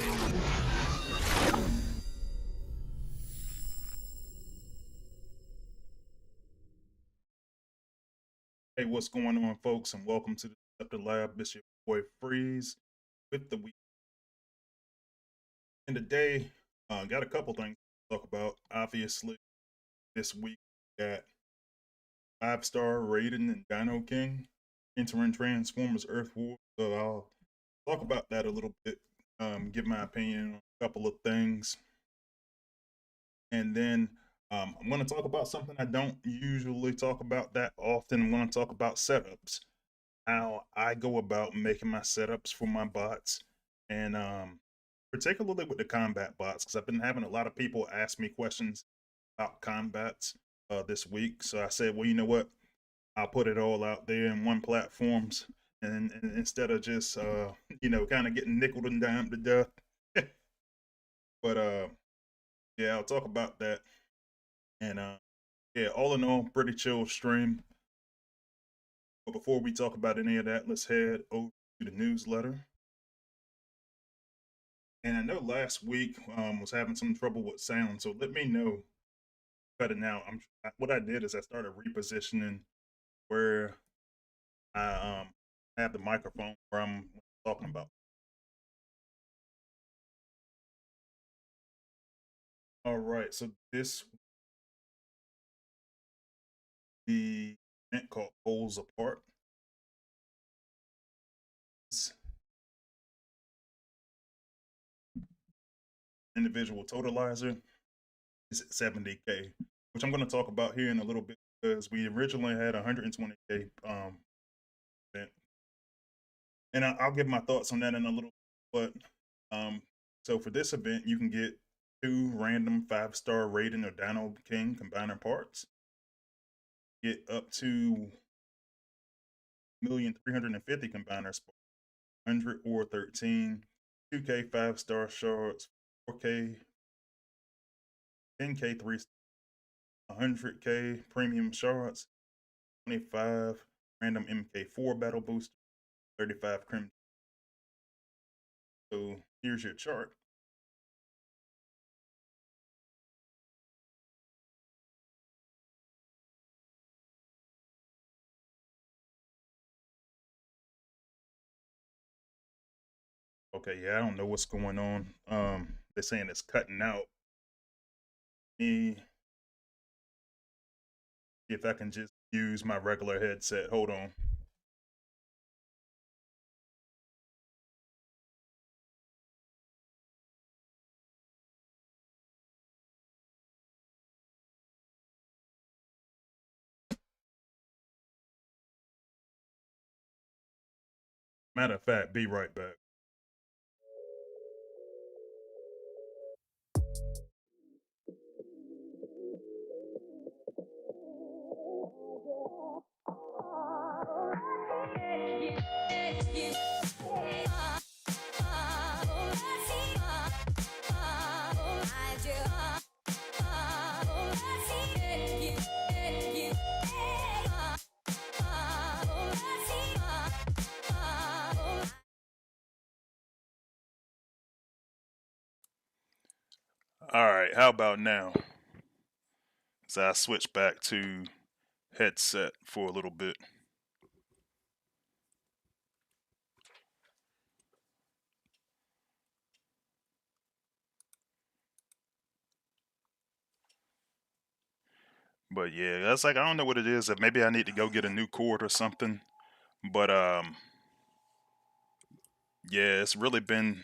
Hey, what's going on, folks, and welcome to the Scepter Lab. It's your boy Freeze with the week. And today, got a couple things to talk about. Obviously, this week we got 5-star Raiden and Dino King entering Transformers Earth War. So I'll talk about that a little bit, give my opinion on a couple of things, and then I'm going to talk about something I don't usually talk about that often. I'm going to talk about setups, how I go about making my setups for my bots, and particularly with the combat bots, because I've been having a lot of people ask me questions about combats this week. So I said, well, you know what? I'll put it all out there in one platforms, and instead of just kind of getting nickel and dime to death. But yeah, I'll talk about that. And yeah, all in all, pretty chill stream. But before we talk about any of that, let's head over to the newsletter. And I know last week was having some trouble with sound, so let me know cutting out. What I did is I started repositioning where I have the microphone where I'm talking about. All right, so this the event called Poles Apart. Individual totalizer is at 70K, which I'm going to talk about here in a little bit because we originally had 120K event, and I'll give my thoughts on that in a little bit. But so for this event, you can get 2 random 5-star Raiden or Dino King combiner parts. Get up to 1,350,000 combiners, 100 or 13, 2K 5-star shards, 4K, 10K 3, 100K premium shards, 25 random MK4 battle booster, 35 crim. So here's your chart. Okay, yeah, I don't know what's going on. They're saying it's cutting out. Me, if I can just use my regular headset. Hold on. Matter of fact, be right back. All right, how about now? So I switch back to headset for a little bit. But yeah, that's like I don't know what it is. Maybe I need to go get a new cord or something. But yeah, it's really been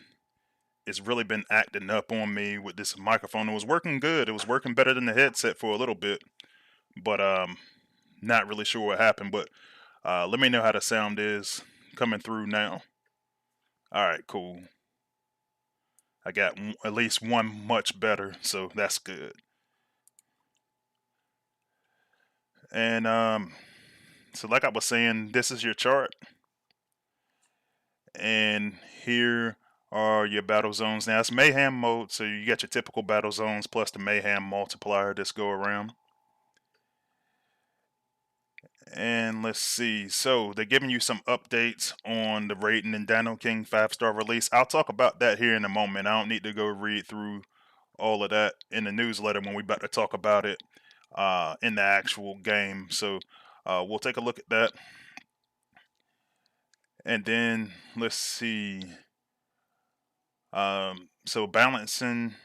acting up on me with this microphone. It was working good. It was working better than the headset for a little bit. But not really sure what happened. But let me know how the sound is coming through now. All right, cool. I got at least one much better, so that's good. And so like I was saying, this is your chart. And here are your battle zones. Now it's mayhem mode, so you got your typical battle zones plus the mayhem multiplier this go around. And let's see. So they're giving you some updates on the Raiden and Dino King 5-star release. I'll talk about that here in a moment. I don't need to go read through all of that in the newsletter when we're about to talk about it in the actual game. So we'll take a look at that. And then let's see. So balancing,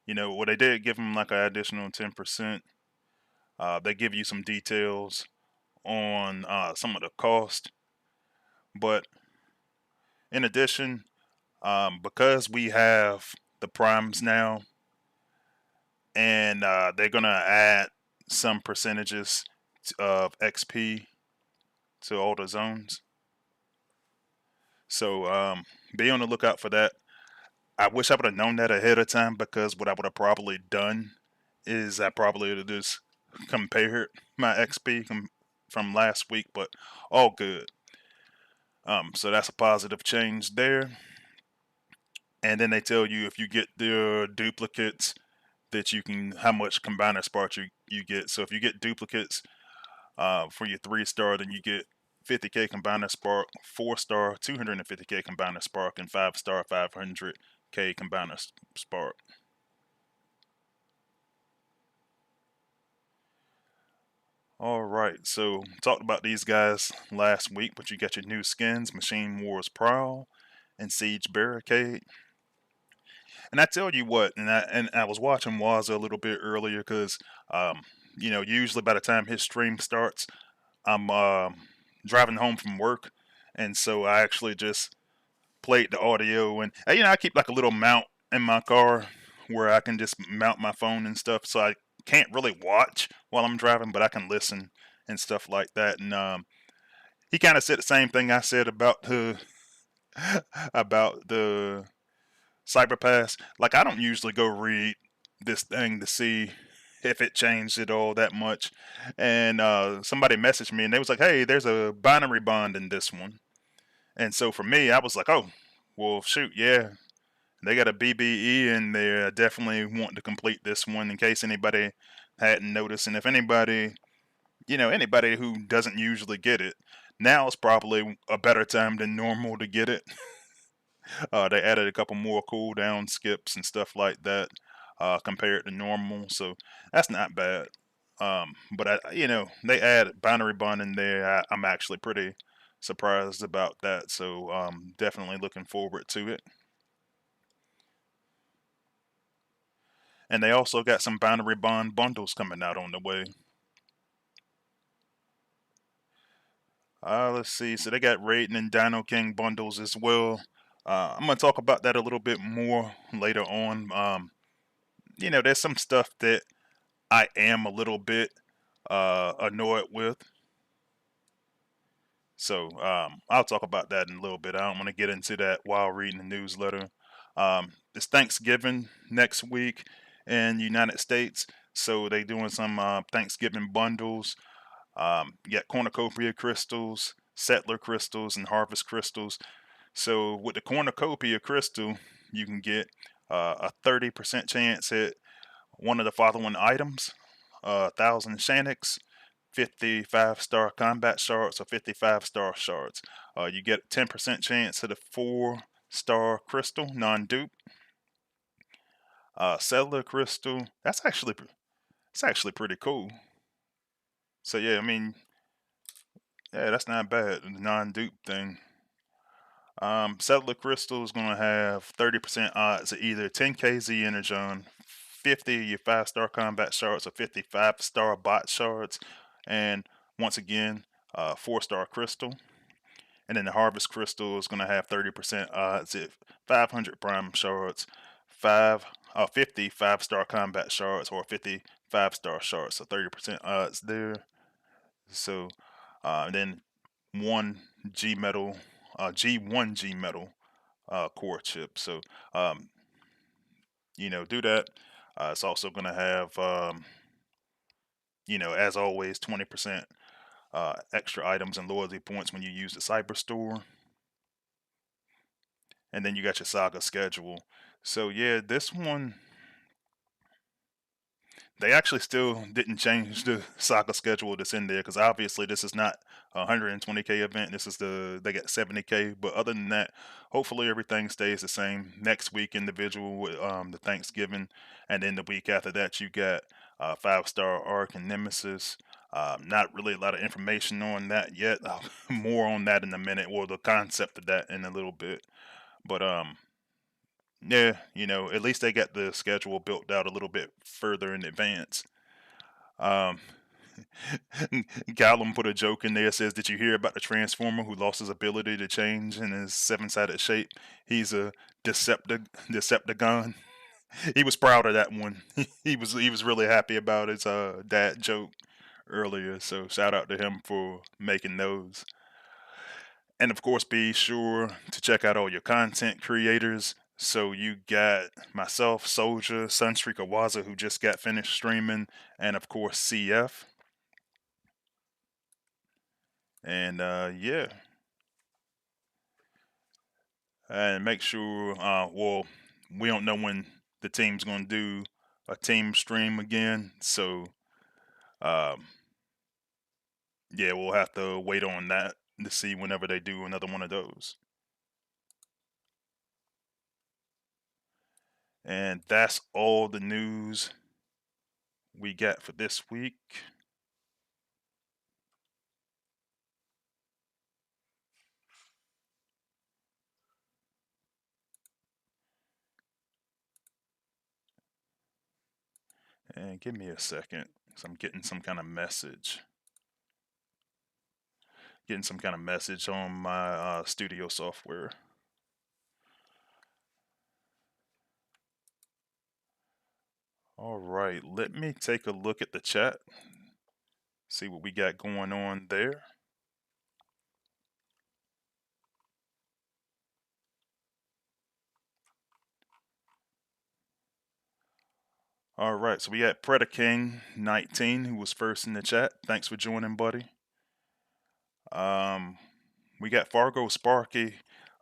they did give them like an additional 10%. They give you some details on some of the cost. But in addition, because we have the primes now, and they're gonna add some percentages of XP to all the zones. So be on the lookout for that. I wish I would have known that ahead of time, because what I would have probably done is I probably would have just compared my XP from last week, but all good. So that's a positive change there. And then they tell you if you get the duplicates that you can, how much combiner spark you get. So if you get duplicates for your 3-star, then you get 50k combiner spark, 4-star 250k combiner spark, and 5-star 500k combiner spark. All right, so talked about these guys last week, but you got your new skins: Machine Wars Prowl and Siege Barricade. And I tell you what, and I was watching Waza a little bit earlier, because usually by the time his stream starts, I'm driving home from work, and so I actually just played the audio, and I keep like a little mount in my car where I can just mount my phone and stuff, so I can't really watch while I'm driving, but I can listen and stuff like that. And he kind of said the same thing I said about the about the Cyber Pass. Like, I don't usually go read this thing to see if it changed it all that much. And somebody messaged me and they was like, "Hey, there's a binary bond in this one." And so for me, I was like, "Oh, well, shoot, yeah, they got a BBE in there. I definitely want to complete this one in case anybody hadn't noticed. And if anybody, anybody who doesn't usually get it, now is probably a better time than normal to get it." They added a couple more cooldown skips and stuff like that compared to normal, so that's not bad. But they added binary bond in there. I'm actually pretty surprised about that, so definitely looking forward to it. And they also got some binary bond bundles coming out on the way. Let's see. So they got Raiden and Dino King bundles as well. I'm gonna talk about that a little bit more later on. There's some stuff that I am a little bit annoyed with. So I'll talk about that in a little bit. I don't want to get into that while reading the newsletter. It's Thanksgiving next week in United States, so they doing some Thanksgiving bundles. You got cornucopia crystals, settler crystals, and harvest crystals. So with the cornucopia crystal, you can get a 30% chance at one of the following items: 1,000 Shanix, 50 5-star combat shards, or 50 5-star shards. You get 10% chance at a 4-star crystal, non-dupe. Cellular crystal. It's actually pretty cool. So yeah, I mean, yeah, that's not bad. The non-dupe thing. Cellular crystal is gonna have 30% odds of either 10k Z energon, 50 your 5-star combat shards, or 50 5-star bot shards, and once again, 4-star crystal. And then the harvest crystal is gonna have 30% odds at 500 prime shards, 50 5-star combat shards, or 50 5-star shards. So 30% odds there. So then one G metal, G1 G metal core chip. So do that. It's also going to have as always, 20% extra items and loyalty points when you use the cyber store. And then you got your saga schedule. So yeah, this one they actually still didn't change the soccer schedule that's in there because obviously this is not a 120K event. This is they got 70K. But other than that, hopefully everything stays the same. Next week, individual with the Thanksgiving, and then the week after that, you got 5-star Arc and Nemesis. Not really a lot of information on that yet. More on that in a minute, or the concept of that in a little bit. But yeah, at least they got the schedule built out a little bit further in advance. Um, Callum put a joke in there. Says, "Did you hear about the Transformer who lost his ability to change in his seven-sided shape? He's a Decepticon." He was proud of that one. He was really happy about his dad joke earlier. So shout out to him for making those. And of course, be sure to check out all your content creators. So you got myself, Soldier, Sunstreak Awaza, who just got finished streaming, and of course CF. And yeah, and make sure. Well, we don't know when the team's gonna do a team stream again, so um, yeah, we'll have to wait on that to see whenever they do another one of those. And that's all the news we got for this week. And give me a second, because I'm getting some kind of message. Getting some kind of message on my studio software. All right, let me take a look at the chat. See what we got going on there. All right, so we got Predaking 19, who was first in the chat. Thanks for joining, buddy. We got Fargo Sparky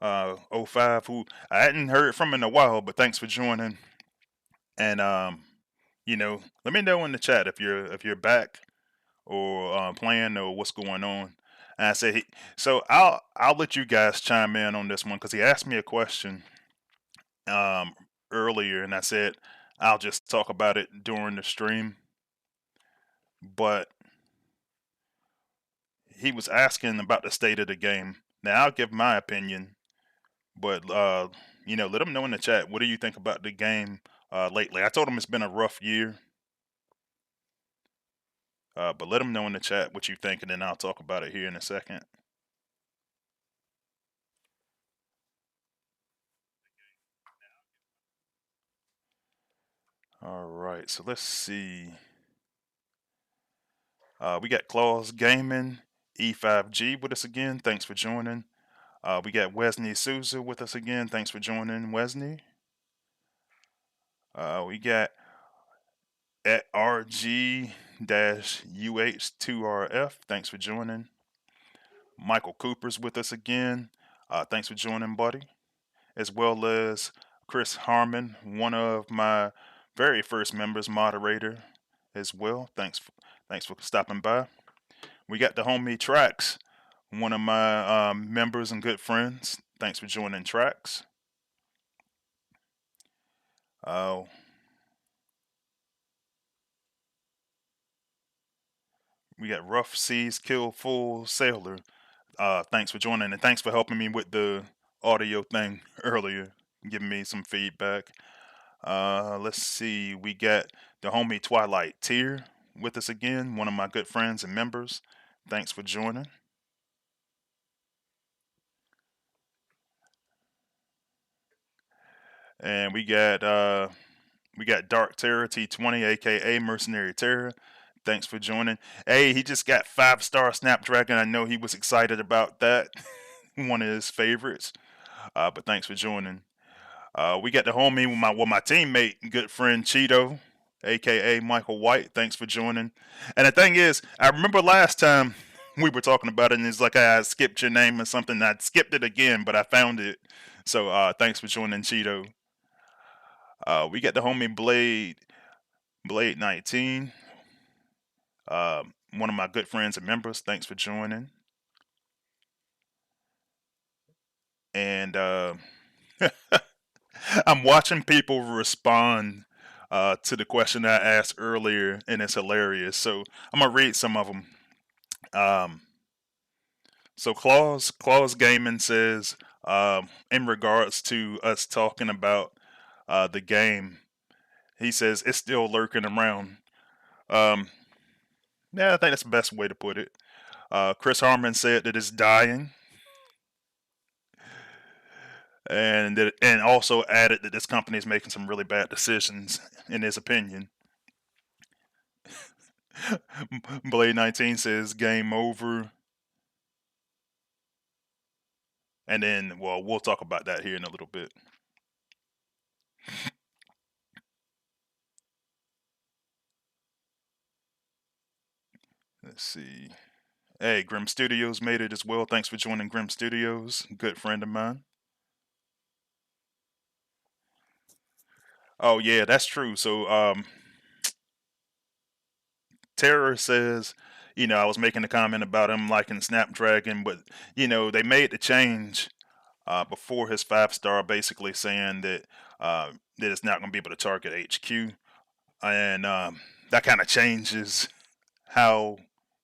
05, who I hadn't heard from in a while, but thanks for joining. And let me know in the chat if you're back or playing or what's going on. And I said, so I'll let you guys chime in on this one because he asked me a question um, earlier, and I said I'll just talk about it during the stream. But he was asking about the state of the game. Now I'll give my opinion, but let him know in the chat what do you think about the game lately. I told him it's been a rough year, but let him know in the chat what you think, and then I'll talk about it here in a second. All right, so let's see. We got Claus Gaming, E5G with us again. Thanks for joining. We got Wesley Souza with us again. Thanks for joining, Wesley. We got at RG-UH2RF. Thanks for joining. Michael Cooper's with us again. Thanks for joining, buddy. As well as Chris Harmon, one of my very first members, moderator as well. Thanks for stopping by. We got the homie Tracks, one of my members and good friends. Thanks for joining Tracks. We got Rough Seas Kill Full Sailor. Thanks for joining, and thanks for helping me with the audio thing earlier, giving me some feedback. Let's see. We got the homie Twilight Tier with us again, one of my good friends and members. Thanks for joining. And we got Dark Terror T20, aka Mercenary Terror. Thanks for joining. Hey, he just got 5-star Snapdragon. I know he was excited about that. One of his favorites. But thanks for joining. We got the homie with my teammate, good friend Cheeto, aka Michael White. Thanks for joining. And the thing is, I remember last time we were talking about it, and it's like I skipped your name or something. I skipped it again, but I found it. So thanks for joining, Cheeto. We got the homie Blade Blade 19, one of my good friends and members. Thanks for joining. And I'm watching people respond to the question I asked earlier, and it's hilarious. So I'm gonna read some of them. Um, so Claus Gaming says, in regards to us talking about the game, he says it's still lurking around. Um, yeah, I think that's the best way to put it. Chris Harmon said that it's dying, and also added that this company is making some really bad decisions, in his opinion. Blade 19 says game over. And then, well, we'll talk about that here in a little bit. Let's see. Hey, Grim Studios made it as well. Thanks for joining Grim Studios. Good friend of mine. Oh yeah, that's true. So Terror says, I was making a comment about him liking Snapdragon, but they made the change before his 5-star, basically saying that it's not going to be able to target HQ, and that kind of changes how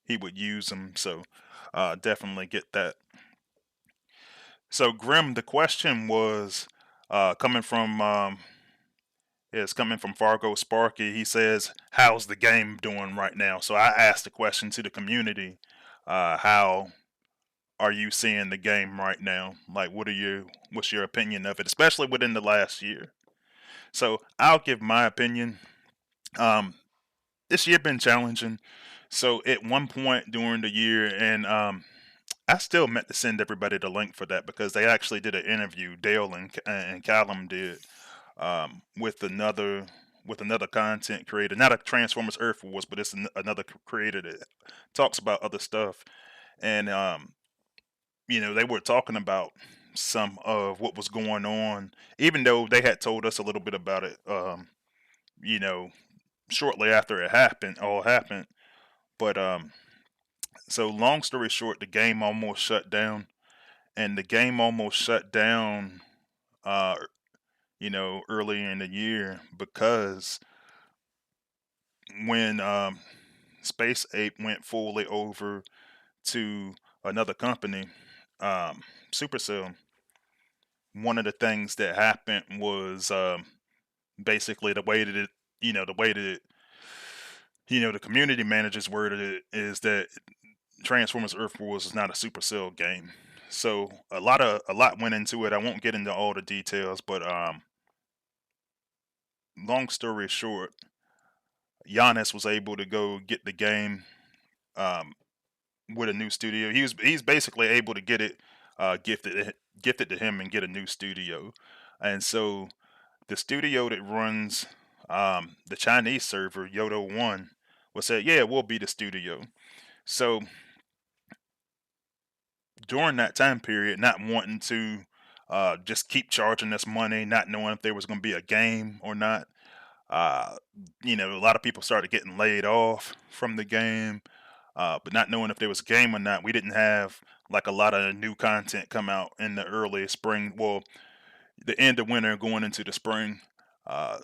he would use them. So definitely get that. So Grim, the question was coming from it's coming from Fargo Sparky. He says, "How's the game doing right now?" So I asked the question to the community, "How are you seeing the game right now? Like, what's your opinion of it, especially within the last year?" So I'll give my opinion. Um, this year been challenging. So at one point during the year, and I still meant to send everybody the link for that because they actually did an interview. Dale and Callum did with another content creator, not a Transformers Earth Wars, but it's another creator that talks about other stuff. And they were talking about some of what was going on, even though they had told us a little bit about it. You know, shortly after all happened. But so long story short, the game almost shut down, and the game almost shut down. Uh, early in the year because when Space Ape went fully over to another company, Supercell, one of the things that happened was basically the community managers worded it is that Transformers Earth Wars is not a Supercell game. So a lot went into it. I won't get into all the details, but long story short, Giannis was able to go get the game um, with a new studio. He's basically able to get it gifted to him and get a new studio, and so the studio that runs the Chinese server Yodo One was said, yeah, we'll be the studio. So during that time period, not wanting to just keep charging us money, not knowing if there was going to be a game or not. Uh, a lot of people started getting laid off from the game, but not knowing if there was a game or not. We didn't have like a lot of new content come out in the early spring. Well, the end of winter going into the spring,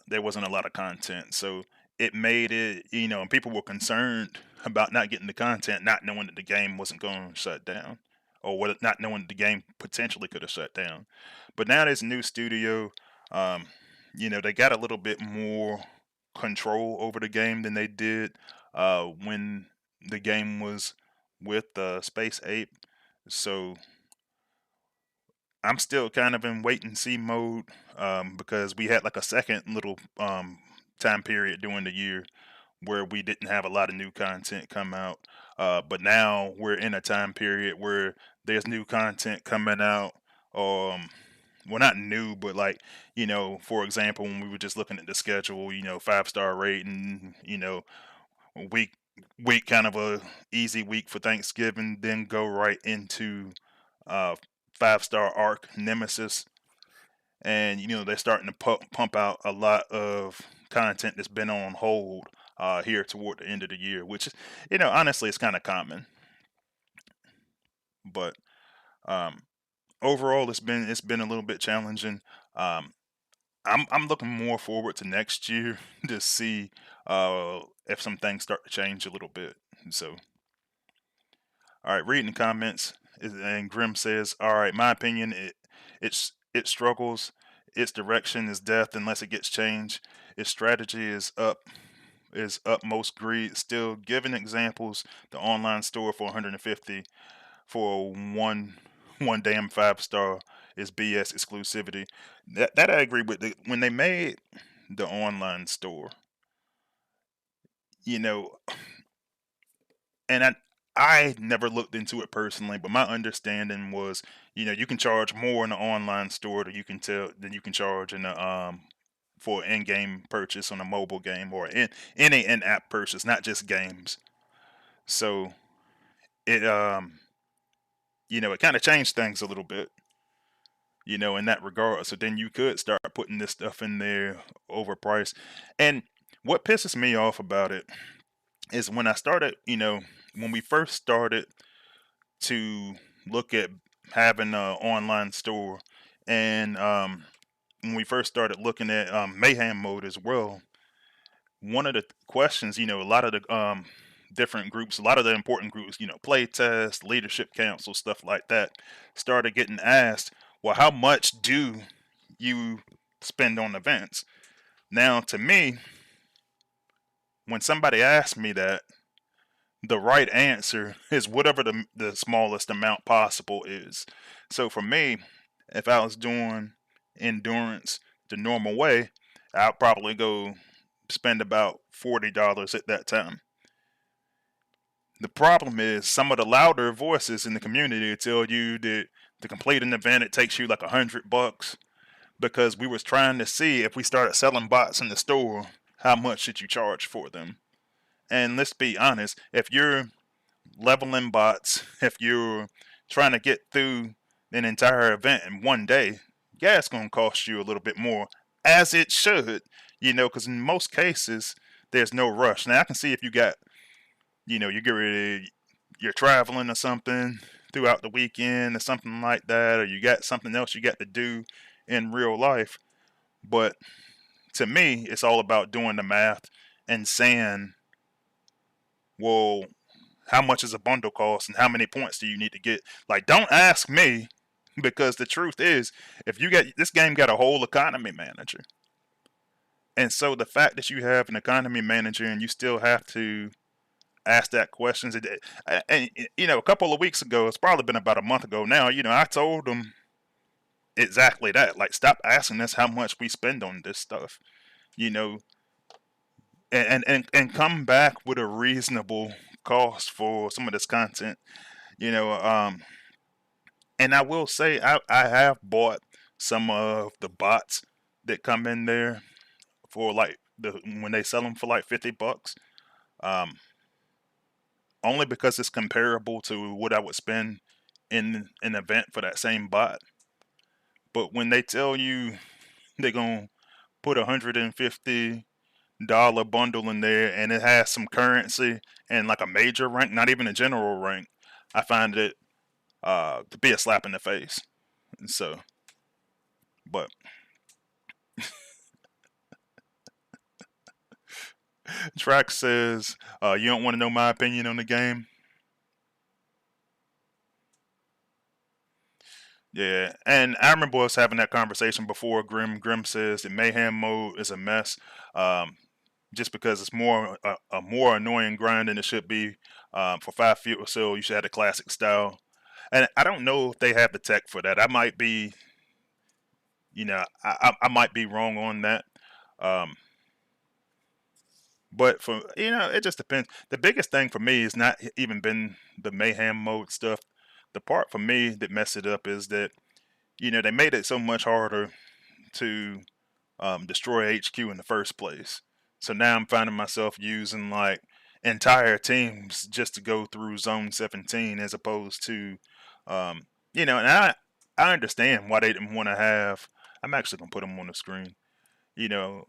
there wasn't a lot of content. So it made it, and people were concerned about not getting the content, not knowing that the game wasn't going to shut down, or not knowing that the game potentially could have shut down. But now there's a new studio. Um, they got a little bit more control over the game than they did when the game was with Space Ape. So I'm still kind of in wait and see mode because we had like a second little time period during the year where we didn't have a lot of new content come out. But now we're in a time period where there's new content coming out. Well, not new, but like, for example, when we were just looking at the schedule, 5-star rating, week week kind of a easy week for Thanksgiving, then go right into uh 5-star arc Nemesis, and they're starting to pump out a lot of content that's been on hold here toward the end of the year, which honestly, it's kind of common. But um, overall, it's been a little bit challenging. Um, I'm looking more forward to next year to see if some things start to change a little bit. So, all right, reading the comments, and Grim says, "All right, my opinion, it struggles. Its direction is death unless it gets changed. Its strategy is utmost greed. Still, giving examples, the online store for 150 for one damn 5 star is BS exclusivity. That I agree with. When they made the online store, you know, and I never looked into it personally, but my understanding was, you can charge more in the online store than you can charge in the for in-game purchase on a mobile game or in any in-app purchase, not just games. So it it kind of changed things a little bit, in that regard. So then you could start putting this stuff in there overpriced. And what pisses me off about it is when I started, when we first started to look at having an online store, and when we first started looking at mayhem mode as well, one of the questions, a lot of the different groups, a lot of the important groups, play test, leadership council, stuff like that, started getting asked, well, how much do you spend on events? Now, to me, when somebody asks me that, the right answer is whatever the smallest amount possible is. So for me, if I was doing endurance the normal way, I'd probably go spend about $40 at that time. The problem is some of the louder voices in the community tell you that to complete an event it takes you like $100, because we was trying to see if we started selling bots in the store, how much should you charge for them? And let's be honest, if you're leveling bots, if you're trying to get through an entire event in one day, yeah, it's going to cost you a little bit more, as it should, because in most cases, there's no rush. Now, I can see if you got, you get ready, you're traveling or something throughout the weekend or something like that, or you got something else you got to do in real life. But to me, it's all about doing the math and saying, well, how much is a bundle cost and how many points do you need to get? Like, don't ask me, because the truth is, if you get this game got a whole economy manager. And so the fact that you have an economy manager and you still have to ask that questions, and a couple of weeks ago, it's probably been about a month ago now, I told them exactly that. Like, stop asking us how much we spend on this stuff, you know, and come back with a reasonable cost for some of this content, you know. And I will say I have bought some of the bots that come in there for like when they sell them for like $50. Um, Only because it's comparable to what I would spend in an event for that same bot. But when they tell you they're gonna put $150 bundle in there and it has some currency and like a major rank, not even a general rank, I find it to be a slap in the face. And so, but Track says, you don't want to know my opinion on the game? Yeah, and I remember us having that conversation before. Grim says the mayhem mode is a mess, just because it's a more annoying grind than it should be. For 5 feet or so, you should have the classic style, and I don't know if they have the tech for that. I might be, I might be wrong on that. Um, but for it just depends. The biggest thing for me is not even been the mayhem mode stuff. The part for me that messed it up is that they made it so much harder to destroy HQ in the first place. So now I'm finding myself using like entire teams just to go through Zone 17, as opposed to, and I understand why they didn't want to have I'm actually gonna put them on the screen. You know,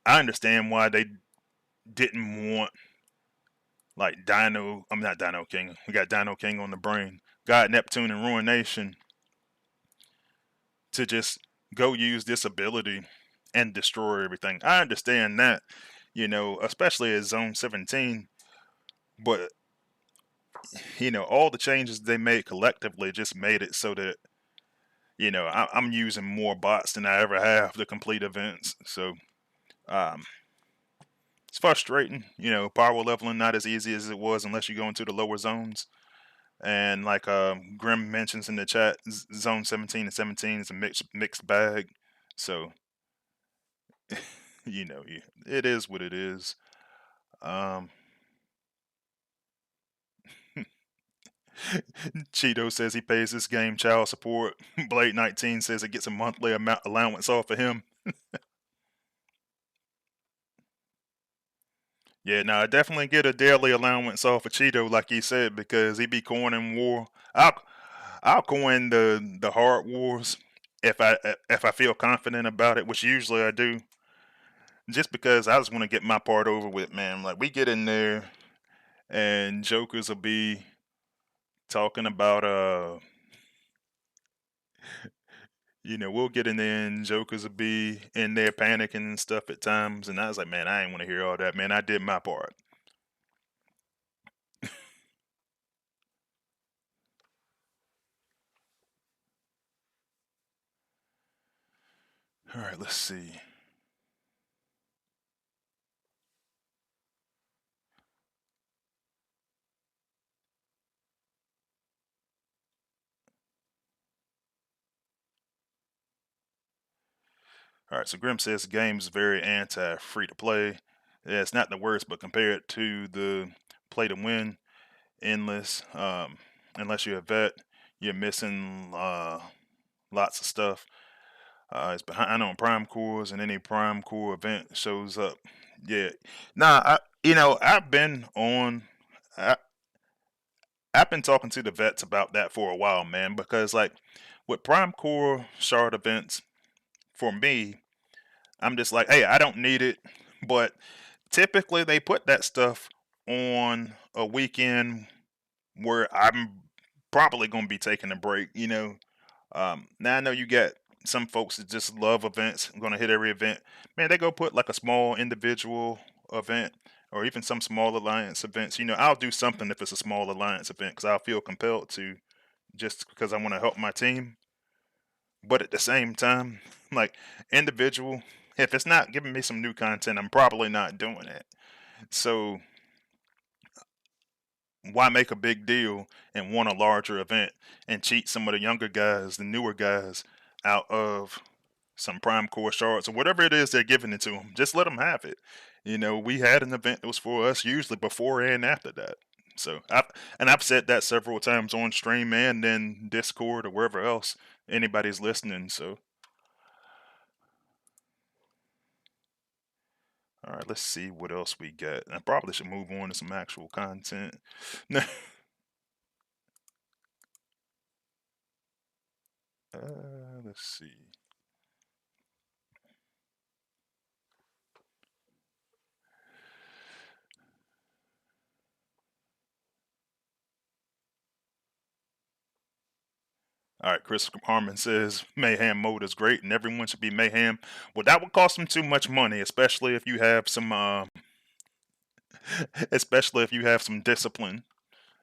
I understand why they didn't want like Dino. I'm not Dino King. We got Dino King on the brain. God Neptune and Ruination to just go use this ability and destroy everything. I understand that, especially at Zone 17, but all the changes they made collectively just made it so that I'm using more bots than I ever have to complete events. So um, it's frustrating. Power leveling not as easy as it was unless you go into the lower zones. And like Grim mentions in the chat, Zone 17 and 17 is a mixed bag. So it is what it is. Um, Cheeto says he pays this game child support. Blade 19 says it gets a monthly amount allowance off of him. Yeah, no, I definitely get a daily allowance off of Cheeto, like he said, because he be coining war. I'll coin the hard wars if I feel confident about it, which usually I do. Just because I just want to get my part over with, man. Like we get in there and jokers will be talking about we'll get in there and jokers will be in there panicking and stuff at times, and I was like, man, I ain't want to hear all that, man. I did my part. All right, let's see. All right, so Grim says the game's very anti free to play. Yeah, it's not the worst, but compared to the play to win, endless, unless you're a vet, you're missing lots of stuff. It's behind on prime cores, and any prime core event shows up. Yeah, nah, I've been on. I, I've been talking to the vets about that for a while, man, because like with prime core shard events, for me, I'm just like, hey, I don't need it, but typically they put that stuff on a weekend where I'm probably going to be taking a break. Now I know you got some folks that just love events, going to hit every event. Man, they go put like a small individual event or even some small alliance events. I'll do something if it's a small alliance event because I'll feel compelled to just because I want to help my team. But at the same time, like individual, if it's not giving me some new content, I'm probably not doing it. So why make a big deal and want a larger event and cheat some of the younger guys, the newer guys, out of some prime core shards or whatever it is they're giving it to them? Just let them have it. We had an event that was for us usually before and after that. So I've said that several times on stream and in Discord or wherever else anybody's listening. So all right, let's see what else we got. I probably should move on to some actual content. Let's see. All right, Chris Harmon says Mayhem mode is great and everyone should be Mayhem. Well, that would cost them too much money, especially if you have some, especially if you have some discipline.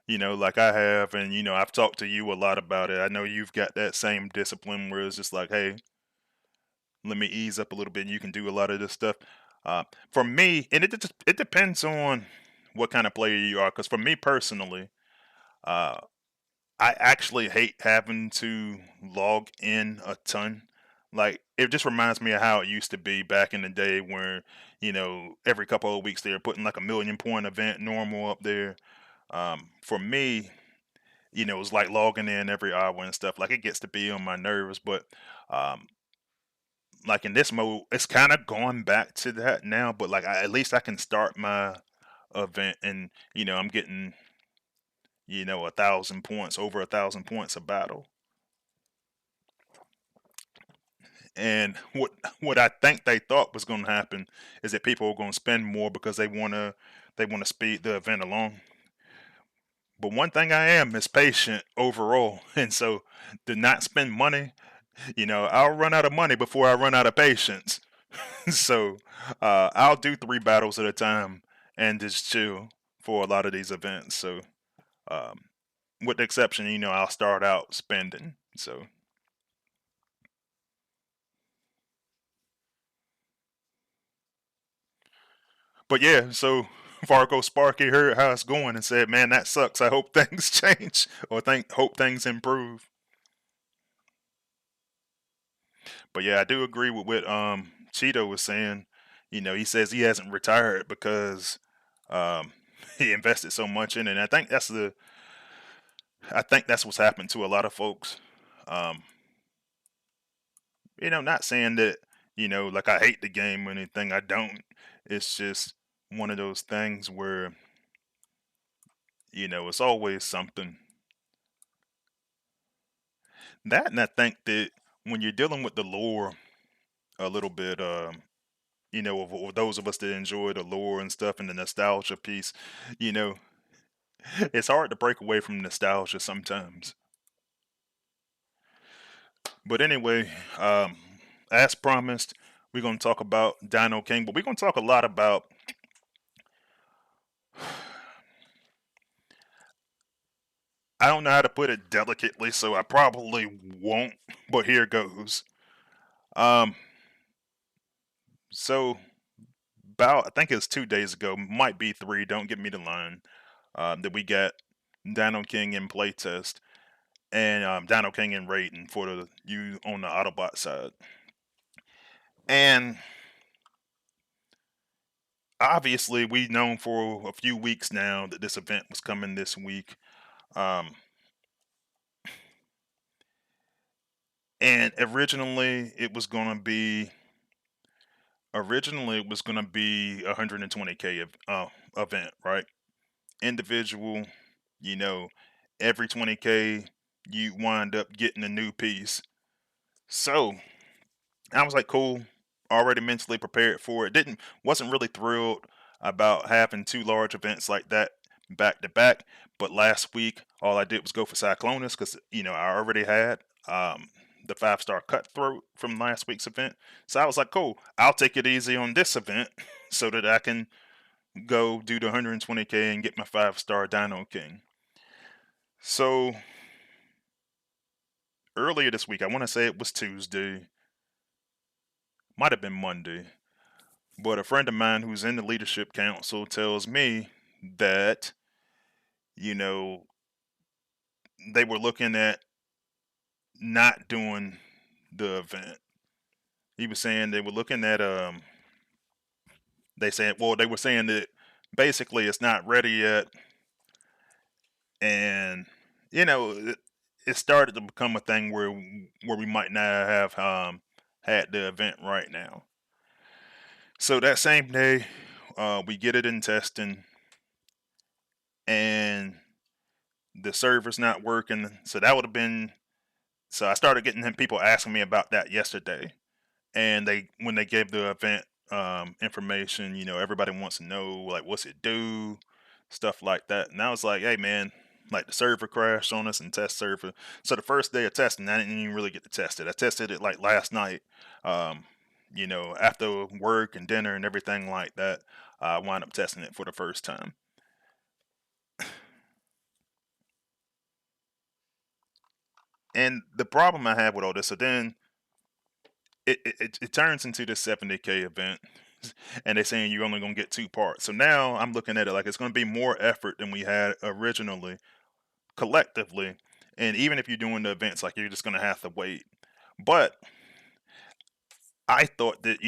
Like I have, and I've talked to you a lot about it. I know you've got that same discipline where it's just like, hey, let me ease up a little bit, and you can do a lot of this stuff. For me, and it depends on what kind of player you are. Because for me personally, uh, I actually hate having to log in a ton. Like it just reminds me of how it used to be back in the day where, every couple of weeks they were putting like a 1,000,000 point event normal up there. For me, it was like logging in every hour and stuff. Like it gets to be on my nerves, but um like in this mode, it's kind of going back to that now, but like at least I can start my event and I'm getting 1,000 points, over 1,000 points a battle. And what I think they thought was going to happen is that people are going to spend more because they want to speed the event along. But one thing I am is patient overall, and so do not spend money. I'll run out of money before I run out of patience. So I'll do 3 battles at a time and just chill for a lot of these events. So um, with the exception, I'll start out spending. So, but yeah, so Fargo Sparky heard how it's going and said, "Man, that sucks. I hope things change or hope things improve." But yeah, I do agree with what Cheeto was saying. He says he hasn't retired because um, he invested so much in it. And I think that's what's happened to a lot of folks. Um, not saying that like I hate the game or anything. I don't. It's just one of those things where it's always something. That, and I think that when you're dealing with the lore a little bit, of those of us that enjoy the lore and stuff and the nostalgia piece, you know, it's hard to break away from nostalgia sometimes. But anyway, as promised, we're going to talk about Dino King, but we're going to talk a lot about. I don't know how to put it delicately, so I probably won't, but here goes. Um, so about I think it was 2 days ago, might be three. Don't get me the line. That we got Dino King in playtest and Dino King and Raiden for the you on the Autobot side. And obviously, we known for a few weeks now that this event was coming this week. Um, and originally it was gonna be 120K event, right? Individual, you know, every 20K you wind up getting a new piece. So I was like, cool, already mentally prepared for it. Didn't wasn't really thrilled about having two large events like that back to back. But last week, all I did was go for Cyclonus because I already had the 5-star cutthroat from last week's event. So I was like, cool, I'll take it easy on this event so that I can go do the 120K and get my 5-star Dino King. So earlier this week, I want to say it was Tuesday, might have been Monday. But a friend of mine who's in the leadership council tells me that, you know, they were looking at not doing the event. He was saying they were looking at they were saying that basically it's not ready yet, and it started to become a thing where we might not have had the event right now. So that same day, we get it in testing, and the server's not working. So that would have been. So I started getting people asking me about that yesterday, and they when they gave the event information, everybody wants to know like what's it do, stuff like that. And I was like, hey man, like the server crashed on us and test server. So the first day of testing, I didn't even really get to test it. I tested it like last night. Um, after work and dinner and everything like that, I wound up testing it for the first time. And the problem I have with all this, so then it turns into this 70K event, and they're saying you're only gonna get 2 parts. So now I'm looking at it like it's gonna be more effort than we had originally collectively. And even if you're doing the events, like you're just gonna have to wait. But I thought that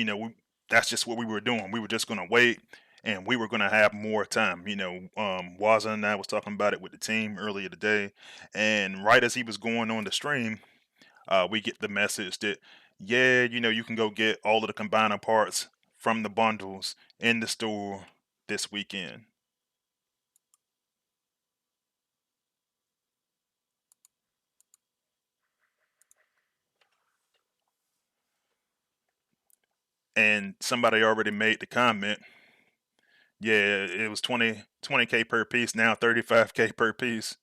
that's just what we were doing. We were just gonna wait, and we were gonna have more time. Waza and I was talking about it with the team earlier today, and right as he was going on the stream, we get the message that yeah, you can go get all of the combiner parts from the bundles in the store this weekend. and somebody already made the comment. Yeah, it was 20K per piece. Now 35K per piece.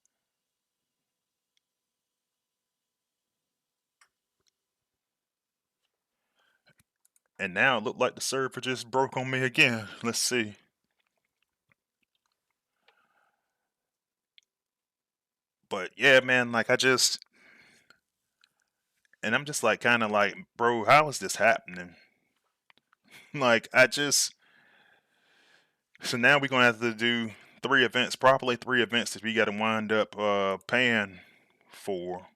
And now it looked like the server just broke on me again. Let's see. But yeah, man, like I'm just like kind of like, bro, how is this happening? Like so now we're gonna have to do 3 events, probably 3 events that we got to wind up paying for.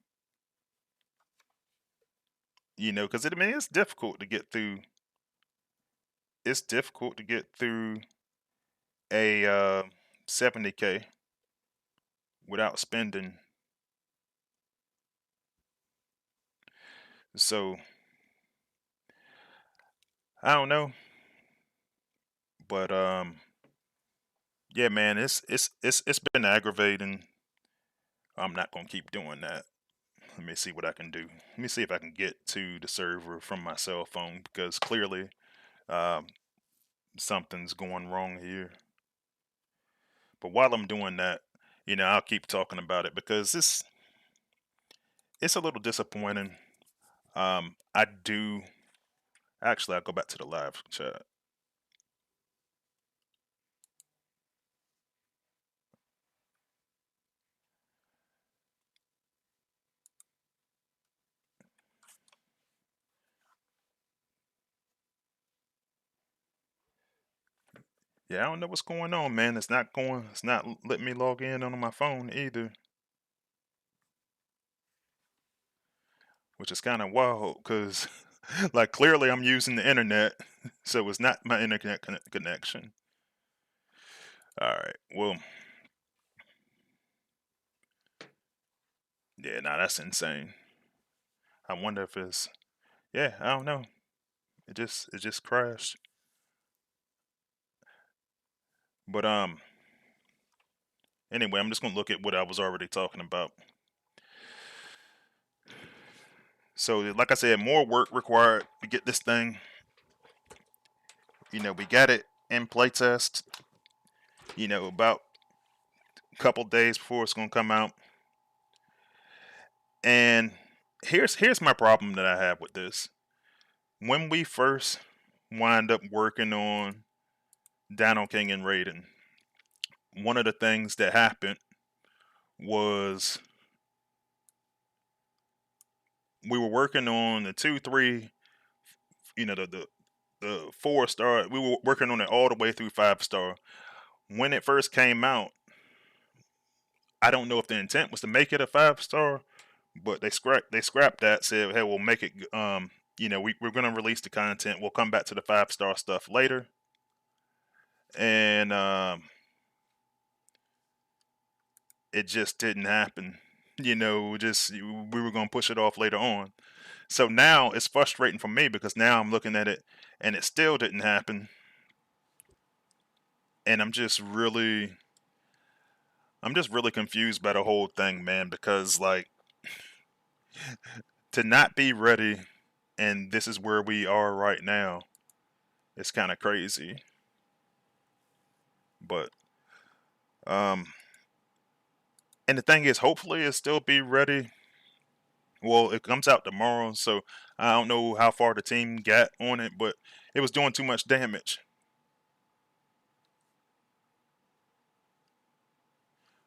Because I mean it's difficult to get through. It's difficult to get through a 70K without spending. So I don't know, but yeah, man, it's been aggravating. I'm not gonna keep doing that. Let me see what I can do. Let me see if I can get to the server from my cell phone because clearly um, something's going wrong here. But while I'm doing that, I'll keep talking about it because it's a little disappointing. I do actually. I'll go back to the live chat. Yeah, I don't know what's going on, man. It's not going. It's not letting me log in on my phone either, which is kind of wild because, like, clearly I'm using the internet, so it's not my internet connection. All right. Well, yeah, nah, that's insane. I wonder if it's. Yeah, I don't know. It just crashed. But anyway, I'm just gonna look at what I was already talking about. So, like I said, more work required to get this thing. We got it in playtest. About a couple days before it's gonna come out. And here's my problem that I have with this. When we first wind up working on Dino King and Raiden, one of the things that happened was we were working on the 2, 3, the 4 star. We were working on it all the way through 5 star. When it first came out, I don't know if the intent was to make it a 5 star, but they scrapped that. Said, hey, we'll make it. We're gonna release the content. We'll come back to the 5 star stuff later. And it just didn't happen. Just we were gonna push it off later on. So now it's frustrating for me because now I'm looking at it and it still didn't happen. And I'm just really confused by the whole thing, man, because like to not be ready and this is where we are right now. It's kind of crazy. But um and the thing is hopefully it'll still be ready. Well, it comes out tomorrow, so I don't know how far the team got on it, but it was doing too much damage.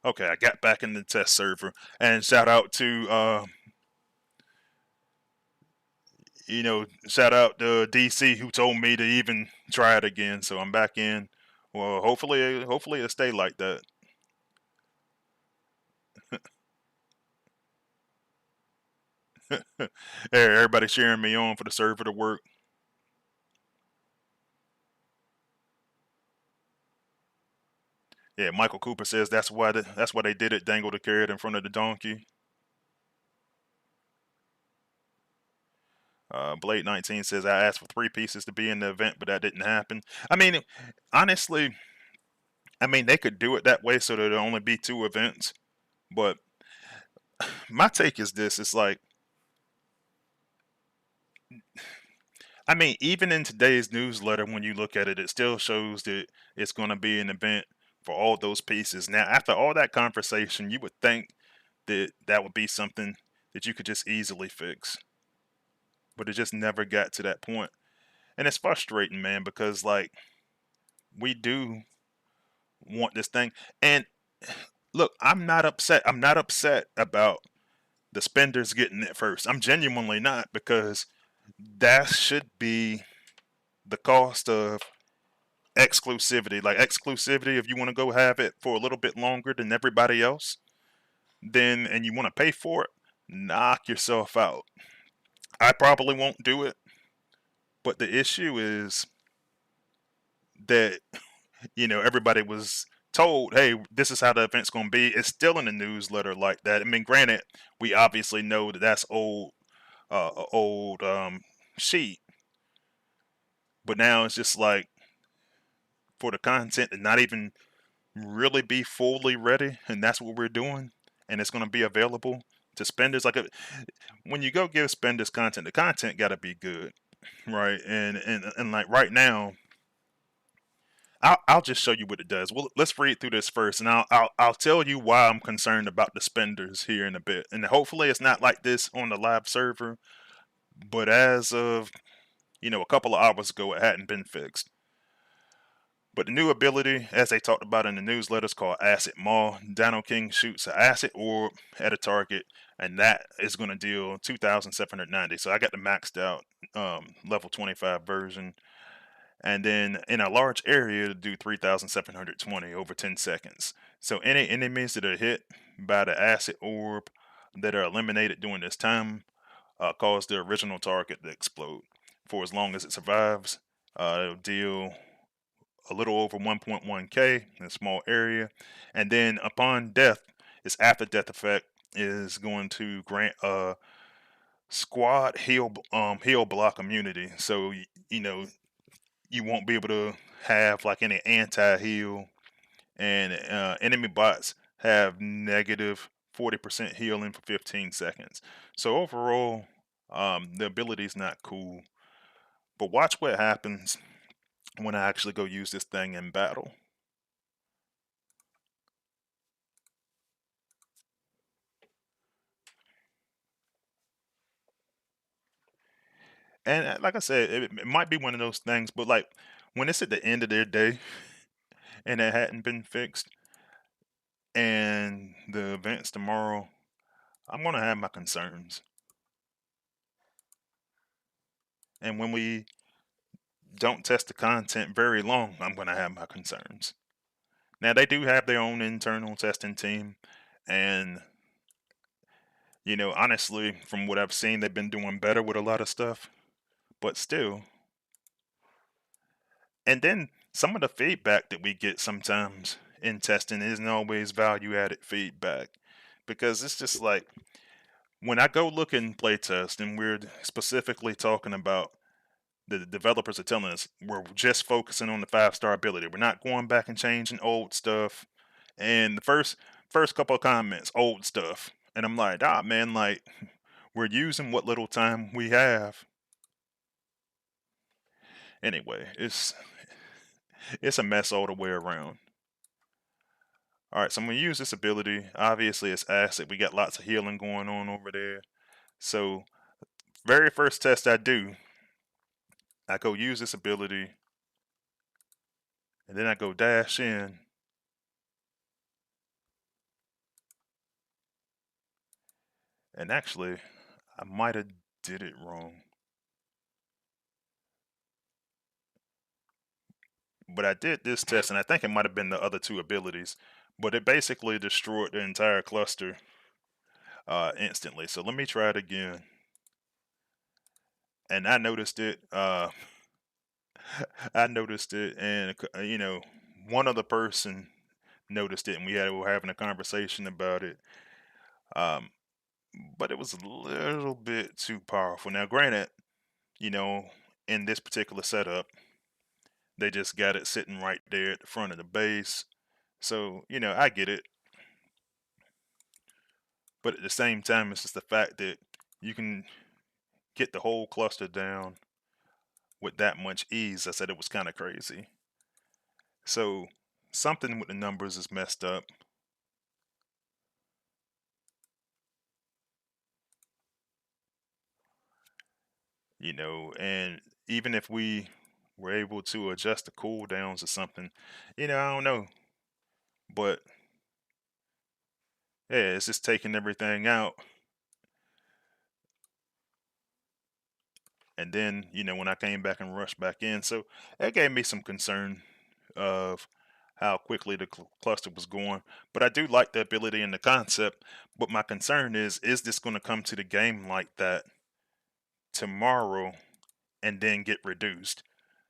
Okay, I got back in the test server, and shout out to shout out to DC who told me to even try it again. So I'm back in. Well, hopefully it'll stay like that. Everybody cheering me on for the server to work. Yeah, Michael Cooper says that's why they did it. Dangle the carrot in front of the donkey. Blade 19 says I asked for 3 pieces to be in the event, but that didn't happen. I mean, honestly, they could do it that way so there'd only be 2 events. But my take is this: it's like I mean, even in today's newsletter, when you look at it, it still shows that it's going to be an event for all those pieces. Now, after all that conversation, you would think that that would be something that you could just easily fix, but it just never got to that point. And it's frustrating, man, because like we do want this thing. And look, I'm not upset. I'm not upset about the spenders getting it first. I'm genuinely not, because that should be the cost of exclusivity. Like exclusivity, if you want to go have it for a little bit longer than everybody else, then and you want to pay for it, knock yourself out. I probably won't do it, but the issue is that everybody was told, hey, this is how the event's going to be. It's still in the newsletter like that. I mean, granted, we obviously know that that's old sheet, but now it's just like for the content to not even really be fully ready, and that's what we're doing, and it's going to be available to spenders. Like when you go give spenders content, the content got to be good, right? And like right now, I'll just show you what it does. Well, let's read through this first, and I'll tell you why I'm concerned about the spenders here in a bit. And hopefully, it's not like this on the live server. But as of a couple of hours ago, it hadn't been fixed. But the new ability, as they talked about in the newsletter, is called Acid Maw. Dino King shoots an acid orb at a target, and that is going to deal 2,790. So I got the maxed out level 25 version. And then in a large area to do 3,720 over 10 seconds. So any enemies that are hit by the acid orb that are eliminated during this time cause the original target to explode. For as long as it survives, it'll deal a little over 1.1k in a small area. And then upon death, its after death effect is going to grant a squad heal block immunity. So you won't be able to have like any anti heal, and enemy bots have negative 40% healing for 15 seconds. So overall, the ability is not cool. But watch what happens when I actually go use this thing in battle. And like I said, it might be one of those things, but like when it's at the end of their day and it hadn't been fixed, and the event's tomorrow, I'm gonna have my concerns. And when we don't test the content very long, I'm gonna have my concerns. Now they do have their own internal testing team, and honestly, from what I've seen, they've been doing better with a lot of stuff. But still, and then some of the feedback that we get sometimes in testing isn't always value added feedback, because it's just like when I go look in playtest and we're specifically talking about the developers are telling us we're just focusing on the 5-star ability. We're not going back and changing old stuff. And the first couple of comments, old stuff. And I'm like, man, like we're using what little time we have. Anyway, it's a mess all the way around. Alright, so I'm gonna use this ability. Obviously it's acid. We got lots of healing going on over there. So very first test I do, I go use this ability, and then I go dash in. And actually, I might have did it wrong. But I did this test, and I think it might have been the other two abilities, but it basically destroyed the entire cluster instantly. So let me try it again. And I noticed it. I noticed it, and one other person noticed it, and were having a conversation about it. Um, but it was a little bit too powerful. Now, granted, in this particular setup, they just got it sitting right there at the front of the base. So, I get it. But at the same time, it's just the fact that you can get the whole cluster down with that much ease. I said it was kind of crazy. So something with the numbers is messed up. And even if we were able to adjust the cooldowns or something, I don't know. But yeah, it's just taking everything out. And then, when I came back and rushed back in, so that gave me some concern of how quickly the cluster was going. But I do like the ability and the concept. But my concern is this going to come to the game like that tomorrow and then get reduced?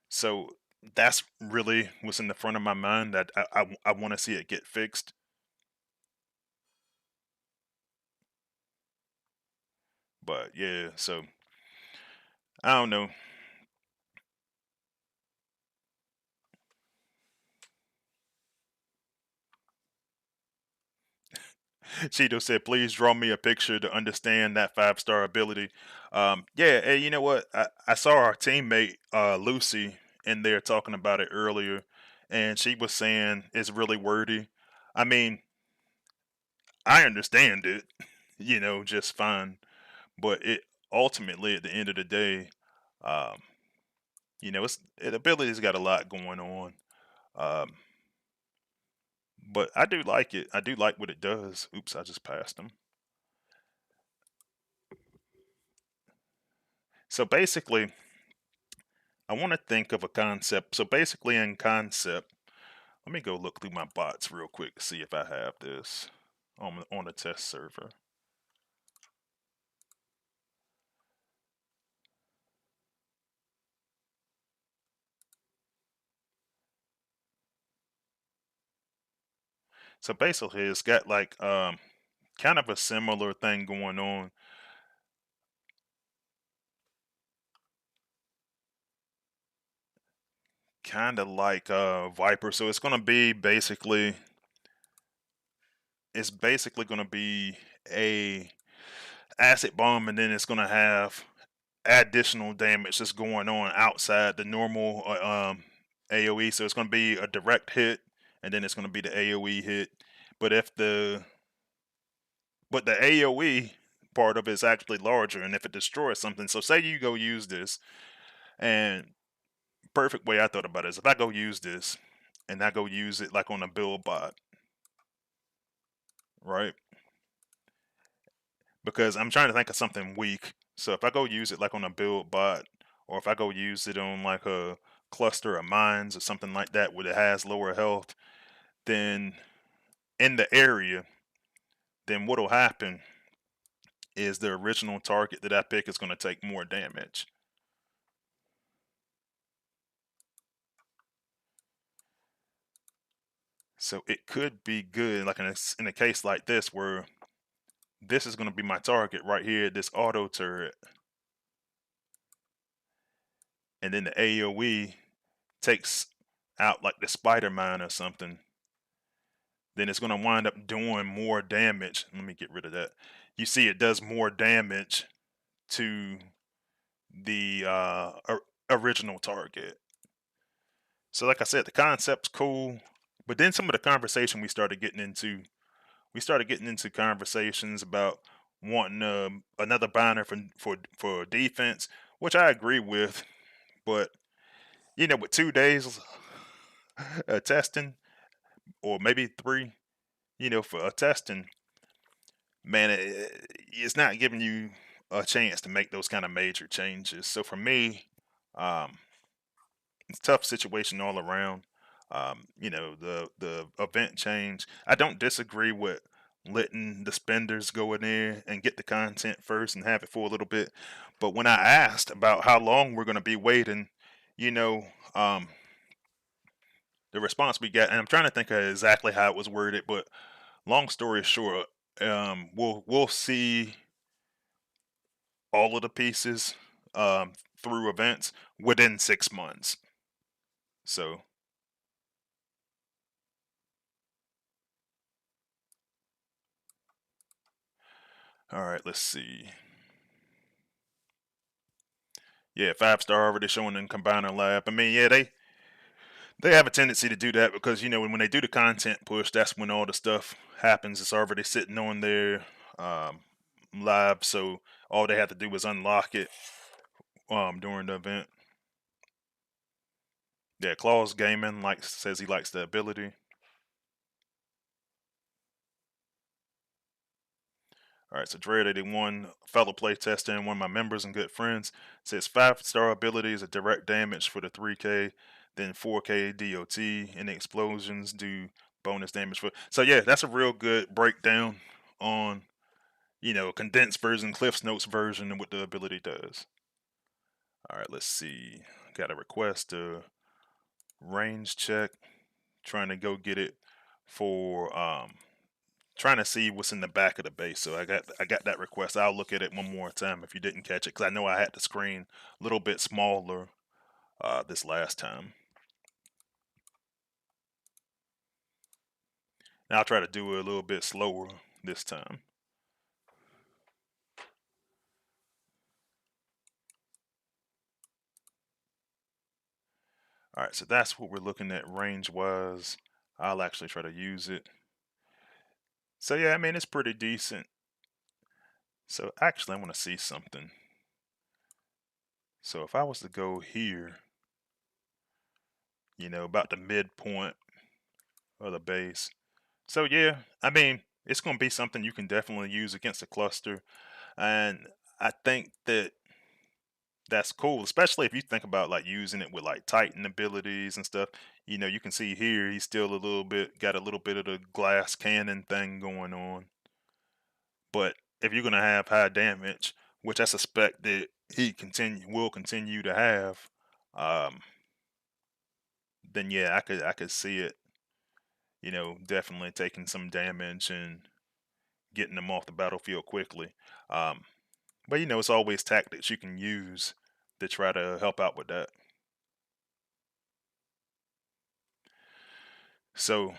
So that's really what's in the front of my mind, that I want to see it get fixed. But yeah, so I don't know. Cheeto said, please draw me a picture to understand that 5-star ability. Yeah, hey, you know what? I saw our teammate, Lucy, in there talking about it earlier, and she was saying it's really wordy. I mean, I understand it, just fine. But it ultimately, at the end of the day, um, the ability's got a lot going on. Um, but I do like it. I do like what it does. Oops, I just passed him. So basically, I want to think of a concept. So basically, in concept, let me go look through my bots real quick to see if I have this on the test server. So basically, it's got like kind of a similar thing going on. Kind of like Viper. So it's basically gonna be a acid bomb, and then it's gonna have additional damage that's going on outside the normal AOE. So it's gonna be a direct hit, and then it's gonna be the AOE hit. But if the but the AOE part of it is actually larger, and if it destroys something, so say you go use this, and perfect way I thought about it is if I go use this, and I go use it like on a build bot, right? Because I'm trying to think of something weak. So if I go use it like on a build bot, or if I go use it on like a cluster of mines or something like that where it has lower health, then in the area, then what'll happen is the original target that I pick is going to take more damage. So it could be good, like in a case like this where this is going to be my target right here, this auto turret, and then the AOE takes out like the spider mine or something, then it's going to wind up doing more damage. Let me get rid of that. You see, it does more damage to the original target. So, like I said, the concept's cool, but then some of the conversation we started getting into conversations about wanting another banner for defense, which I agree with. But with 2 days testing, or maybe three, for testing, man, it's not giving you a chance to make those kind of major changes. So for me, um, it's a tough situation all around. The event change. I don't disagree with letting the spenders go in there and get the content first and have it for a little bit. But when I asked about how long we're going to be waiting, you know, um, the response we got, and I'm trying to think of exactly how it was worded, but long story short, we'll see all of the pieces through events within 6 months. So, all right, let's see. Yeah, 5-star already showing in Combiner Lab. I mean, yeah, they have a tendency to do that because when they do the content push, that's when all the stuff happens. It's already sitting on their um, live, so all they have to do is unlock it during the event. Yeah, Claws Gaming says he likes the ability. All right, so Dread81, fellow playtester and one of my members and good friends, says 5-star abilities are direct damage for the 3K, then 4K DOT, and the explosions do bonus damage for. So yeah, that's a real good breakdown on condensed version, Cliff's Notes version, and what the ability does. All right, let's see. Got a request to range check, trying to go get it for trying to see what's in the back of the base. So I got that request. I'll look at it one more time if you didn't catch it, because I know I had the screen a little bit smaller this last time. And I'll try to do it a little bit slower this time. All right, so that's what we're looking at range-wise. I'll actually try to use it. So yeah, I mean, it's pretty decent. So actually, I want to see something. So if I was to go here, about the midpoint of the base. So yeah, I mean, it's going to be something you can definitely use against a cluster. And I think that's cool, especially if you think about like using it with like Titan abilities and stuff. You can see here he's still got a little bit of the glass cannon thing going on. But if you're gonna have high damage, which I suspect that he will continue to have, um, then yeah, I could see it. Definitely taking some damage and getting them off the battlefield quickly. Um, but it's always tactics you can use to try to help out with that. So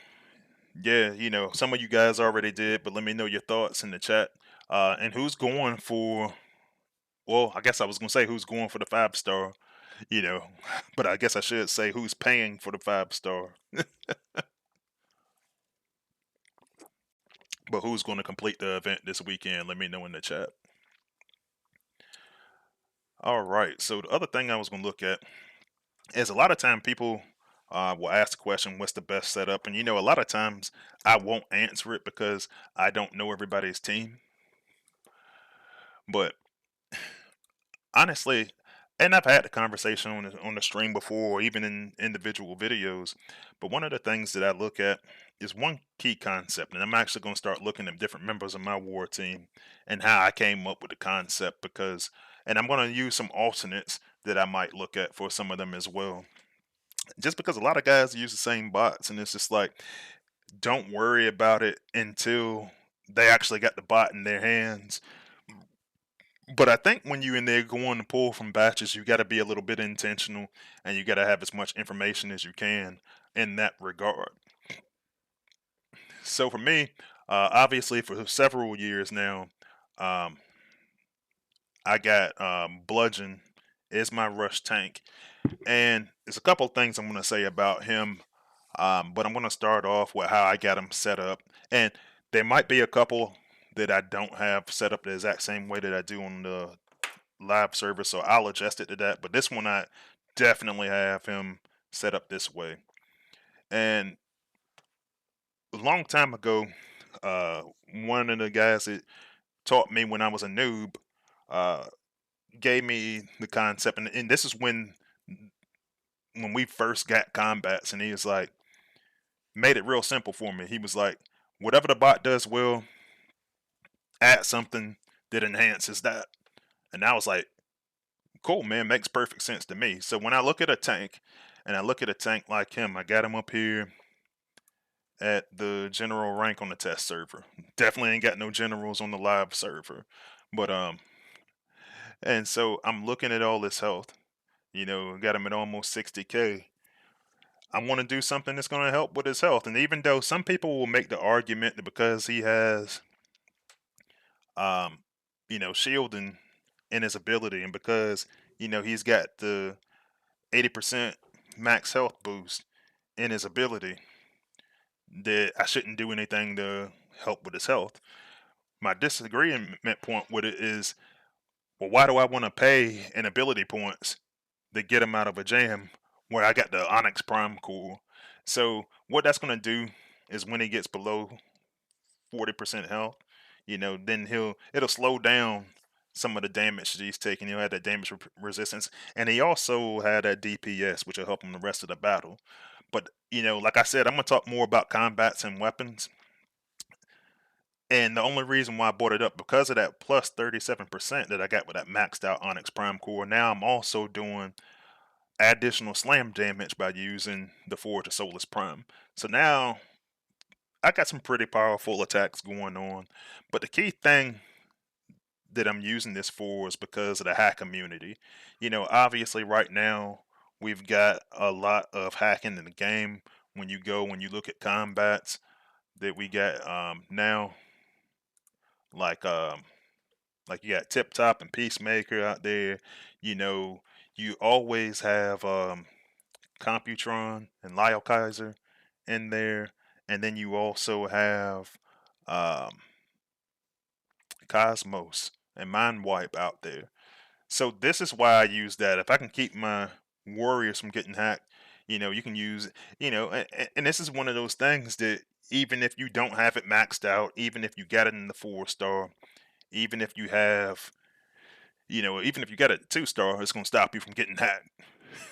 yeah, some of you guys already did, but let me know your thoughts in the chat. And who's going for? Well, I guess I was gonna say who's going for the 5-star, but I guess I should say who's paying for the 5-star. But who's going to complete the event this weekend? Let me know in the chat. All right. So the other thing I was going to look at is a lot of time people will ask the question, "What's the best setup?" And a lot of times I won't answer it because I don't know everybody's team. But honestly, and I've had the conversation on the stream before, or even in individual videos. But one of the things that I look at is one key concept, and I'm actually going to start looking at different members of my war team and how I came up with the concept and I'm going to use some alternates that I might look at for some of them as well. Just because a lot of guys use the same bots, and it's just like, don't worry about it until they actually got the bot in their hands. But I think when you're in there going to pull from batches, you got to be a little bit intentional, and you got to have as much information as you can in that regard. So for me, obviously for several years now, um, I got Bludgeon is my rush tank, and there's a couple things I'm going to say about him. But I'm going to start off with how I got him set up, and there might be a couple that I don't have set up the exact same way that I do on the live server, so I'll adjust it to that. But this one, I definitely have him set up this way. And a long time ago, one of the guys that taught me when I was a noob uh, gave me the concept, and this is when we first got combats, and he was like, made it real simple for me. He was like, whatever the bot does well, add something that enhances that. And I was like, cool, man, makes perfect sense to me. So when I look at a tank, and I look at a tank like him, I got him up here at the general rank on the test server. Definitely ain't got no generals on the live server. But and so I'm looking at all this health. Got him at almost 60k. I want to do something that's going to help with his health. And even though some people will make the argument that because he has shielding in his ability, and because He's got the 80% max health boost in his ability that I shouldn't do anything to help with his health. My disagreement point with it is, well, why do I want to pay in ability points to get him out of a jam where I got the Onyx Prime core? So what that's going to do is when he gets below 40% health, then it'll slow down some of the damage that he's taking. He'll have that damage resistance, and he also had that DPS, which will help him the rest of the battle. But like I said, I'm gonna talk more about combats and weapons. And the only reason why I brought it up because of that plus 37% that I got with that maxed out Onyx Prime core. Now I'm also doing additional slam damage by using the Forge of Soulless Prime. So now I got some pretty powerful attacks going on. But the key thing that I'm using this for is because of the hack community. Obviously right now we've got a lot of hacking in the game. When you look at combats that we got now, like you got Tiptop and Peacemaker out there. You always have Computron and Lyle Kaiser in there, and then you also have um, Cosmos and Mind Wipe out there. So this is why I use that. If I can keep my warriors from getting hacked, you can use, and this is one of those things that even if you don't have it maxed out, even if you got it in the 4-star, even if you have, even if you got a 2-star, it's gonna stop you from getting hacked.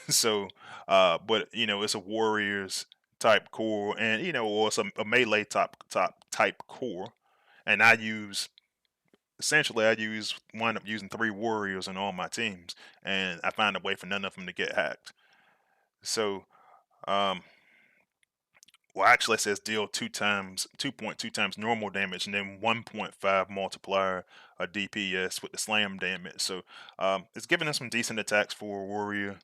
So, but it's a warriors type core, and or it's a melee type core, and essentially I wind up using 3 warriors in all my teams, and I find a way for none of them to get hacked. So, um, well, actually, it says deal 2.2 times normal damage, and then 1.5 multiplier of DPS with the slam damage. So, it's giving us some decent attacks for a warrior.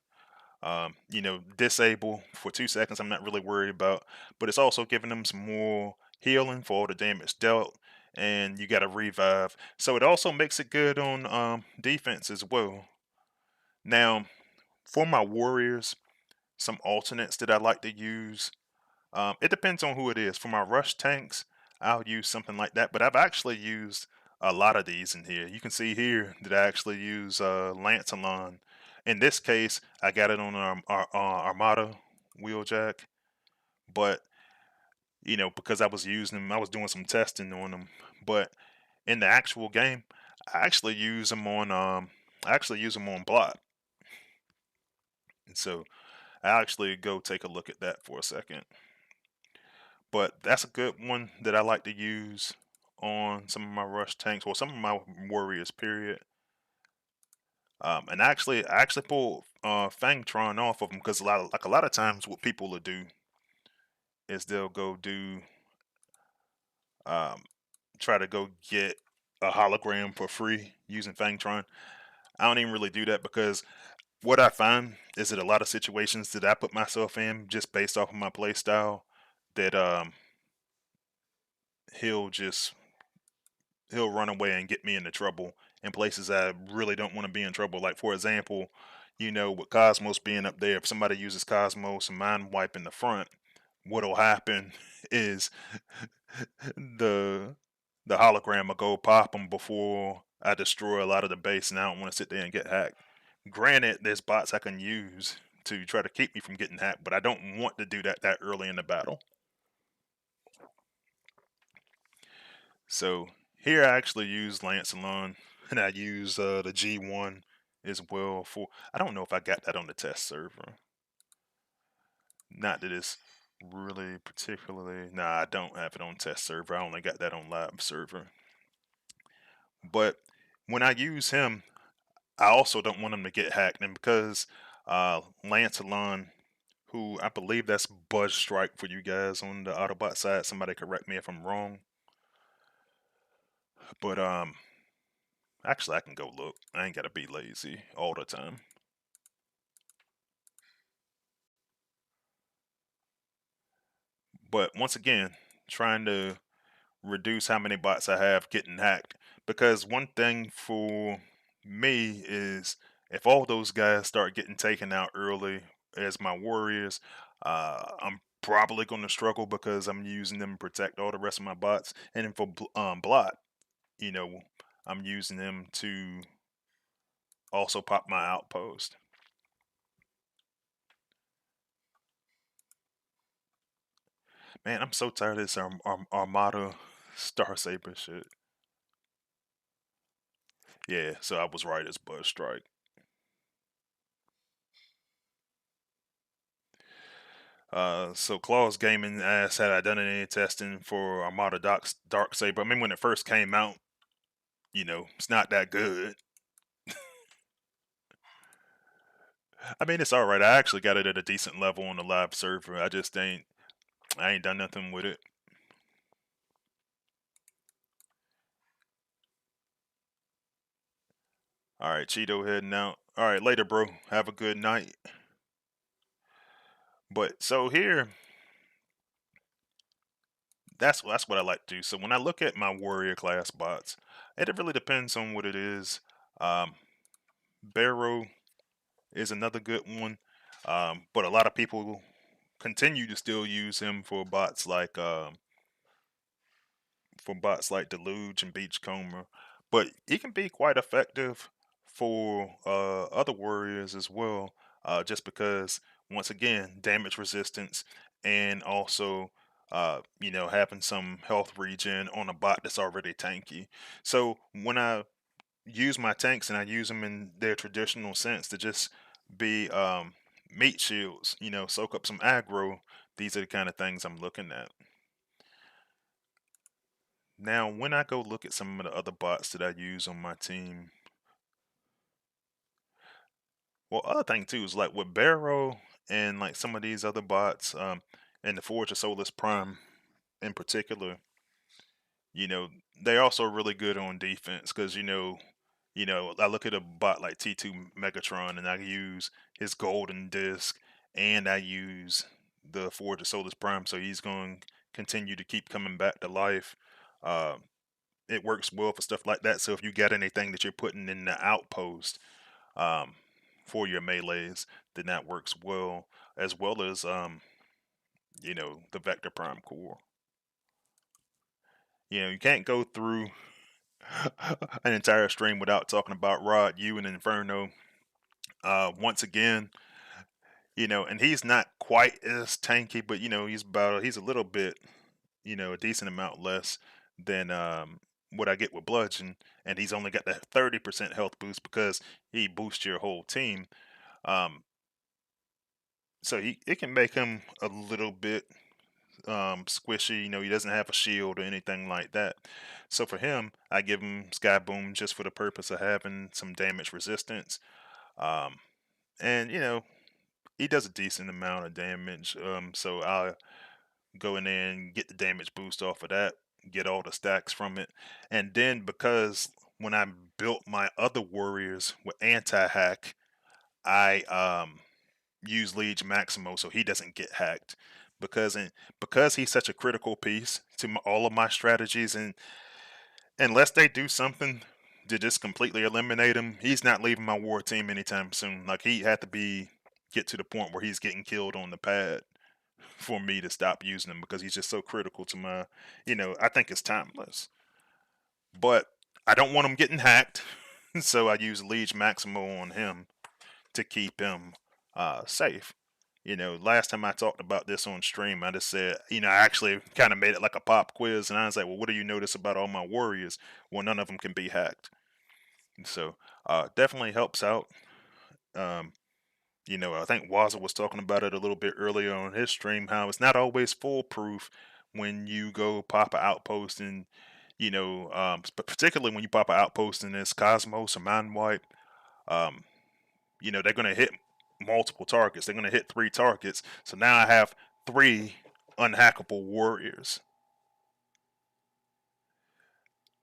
Disable for 2 seconds, I'm not really worried about, but it's also giving them some more healing for all the damage dealt, and you got a revive. So it also makes it good on defense as well. Now, for my warriors, some alternates that I like to use. It depends on who it is. For my rush tanks, I'll use something like that, but I've actually used a lot of these in here. You can see here that I actually use Lancelon. In this case, I got it on Armada wheeljack, but because I was using them, I was doing some testing on them. But in the actual game, I actually use them on block. And so I actually go take a look at that for a second. But that's a good one that I like to use on some of my rush tanks or some of my warriors. Period. And I actually pull Fangtron off of them because a lot of times what people will do is they'll go do um, try to go get a hologram for free using Fangtron. I don't even really do that because what I find is that a lot of situations that I put myself in just based off of my play style that he'll just he'll run away and get me into trouble in places I really don't want to be in trouble. Like for example, with Cosmos being up there, if somebody uses Cosmos and Mind Wipe in the front, what'll happen is the the hologram will go pop them before I destroy a lot of the base, and I don't want to sit there and get hacked. Granted, there's bots I can use to try to keep me from getting hacked, but I don't want to do that early in the battle. So here I actually use Lancelon, and I use the G1 as well for. I don't know if I got that on the test server. Not that it's really particularly. Nah, I don't have it on test server. I only got that on live server. But when I use him, I also don't want him to get hacked, and because Lancelon, who I believe that's Buzz Strike for you guys on the Autobot side. Somebody correct me if I'm wrong. But actually I can go look. I ain't gotta be lazy all the time. But once again, trying to reduce how many bots I have getting hacked. Because one thing for me is if all those guys start getting taken out early as my warriors, I'm probably going to struggle because I'm using them to protect all the rest of my bots. And then for blot, you know, I'm using them to also pop my outpost. Man, I'm so tired of this Armada Star Saber shit. Yeah, so I was right, it's Buzz Strike. So Claws Gaming asked, had I done any testing for Armada Dark Saber? I mean, when it first came out, it's not that good. I mean, it's alright. I actually got it at a decent level on the live server. I ain't done nothing with it. Alright, Cheeto heading out. Alright, later, bro. Have a good night. But so here, that's what I like to do. So when I look at my warrior class bots, it really depends on what it is. Barrow is another good one, but a lot of people continue to still use him for bots like Deluge and Beachcomber, but he can be quite effective for other warriors as well. Just because, once again, damage resistance and also having some health regen on a bot that's already tanky. So when I use my tanks and I use them in their traditional sense to just be meat shields, soak up some aggro. These are the kind of things I'm looking at. Now, when I go look at some of the other bots that I use on my team, well, other thing too is like with Barrow and like some of these other bots, and the Forge of Solus Prime in particular, you know, they're also really good on defense because I look at a bot like T2 Megatron and I use his golden disc and I use the Forge of Solus Prime, so he's going to continue to keep coming back to life. Uh, it works well for stuff like that. So if you got anything that you're putting in the outpost um, for your melees, then that works well, as well as the Vector Prime core. You can't go through an entire stream without talking about Rod, you and Inferno. Once again, and he's not quite as tanky, but he's a little bit, a decent amount less than what I get with Bludgeon, and he's only got the 30% health boost because he boosts your whole team. So it can make him a little bit squishy. He doesn't have a shield or anything like that. So for him, I give him Sky Boom just for the purpose of having some damage resistance. And he does a decent amount of damage. So I'll go in there and get the damage boost off of that, get all the stacks from it. And then because when I built my other warriors with anti-hack, I use Liege Maximo so he doesn't get hacked. Because he's such a critical piece to all of my strategies, and unless they do something to just completely eliminate him, he's not leaving my war team anytime soon. Like he had to get to the point where he's getting killed on the pad for me to stop using him because he's just so critical to my, I think it's timeless. But I don't want him getting hacked, so I use Liege Maximo on him to keep him safe. Last time I talked about this on stream, I just said, I actually kind of made it like a pop quiz, and I was like, well, what do you notice about all my warriors? Well, none of them can be hacked. So definitely helps out. I think Waza was talking about it a little bit earlier on his stream, how it's not always foolproof when you go pop an outpost and, particularly when you pop an outpost in this Cosmos or Mind Wipe, they're going to hit multiple targets. They're going to hit 3 targets. So now I have 3 unhackable warriors.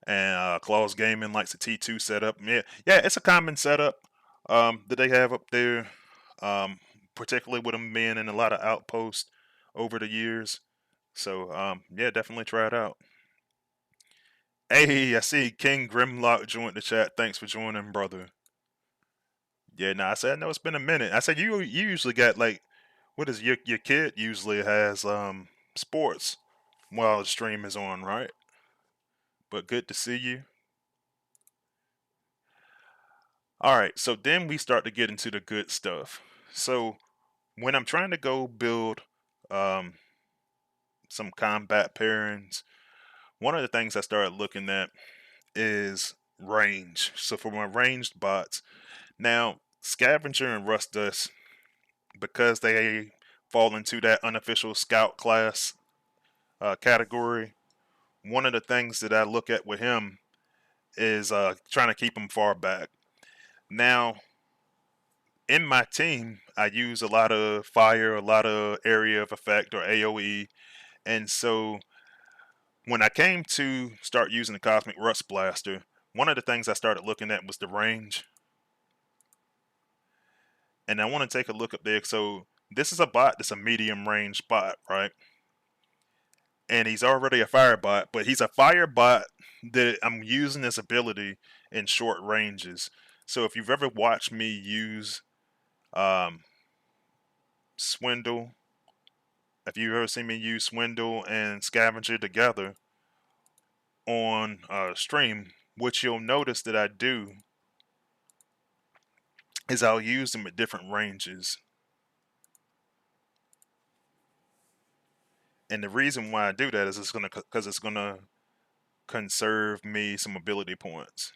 And Claws Gaming likes the T2 setup. Yeah, it's a common setup that they have up there, particularly with them being in a lot of outposts over the years. So, yeah, definitely try it out. Hey, I see King Grimlock joined the chat. Thanks for joining, brother. Yeah, no, I said I know it's been a minute. I said you usually got like, what is your kid usually has sports while the stream is on, right? But good to see you. All right, so then we start to get into the good stuff. So when I'm trying to go build um, some combat pairings, one of the things I started looking at is range. So for my ranged bots, now Scavenger and Rust Dust, because they fall into that unofficial scout class category, one of the things that I look at with him is trying to keep him far back. Now, in my team, I use a lot of fire, a lot of area of effect or AoE, and so when I came to start using the Cosmic Rust Blaster, one of the things I started looking at was the range. And I want to take a look up there. So this is a bot that's a medium range bot, right? And he's already a fire bot, but he's a fire bot that I'm using this ability in short ranges. So if you've ever watched me use um, Swindle, if you've ever seen me use Swindle and Scavenger together on stream, what you'll notice that I do is I'll use them at different ranges. And the reason why I do that is because it's gonna conserve me some ability points.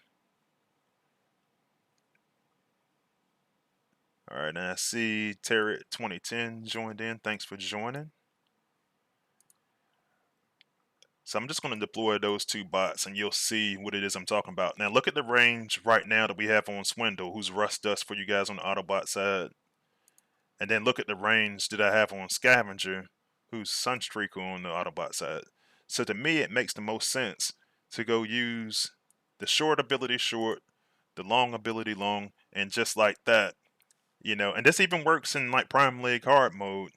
All right, now I see Terry 2010 joined in. Thanks for joining. So I'm just going to deploy those two bots and you'll see what it is I'm talking about. Now look at the range right now that we have on Swindle, who's Rust Dust for you guys on the Autobot side. And then look at the range that I have on Scavenger, who's Sunstreaker on the Autobot side. So to me, it makes the most sense to go use the short ability short, the long ability long, and just like that, you know. And this even works in like Prime League hard mode.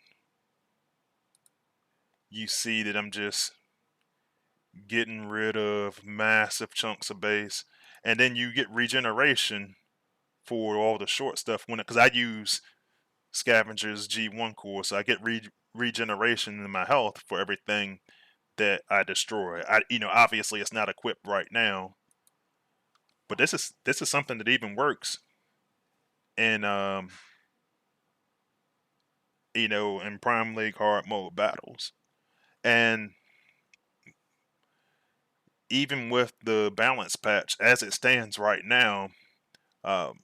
You see that I'm just getting rid of massive chunks of base, and then you get regeneration for all the short stuff when because I use Scavenger's G1 core, so I get regeneration in my health for everything that I destroy. Obviously it's not equipped right now, but this is something that even works in in Prime League hard mode battles. And even with the balance patch as it stands right now, um,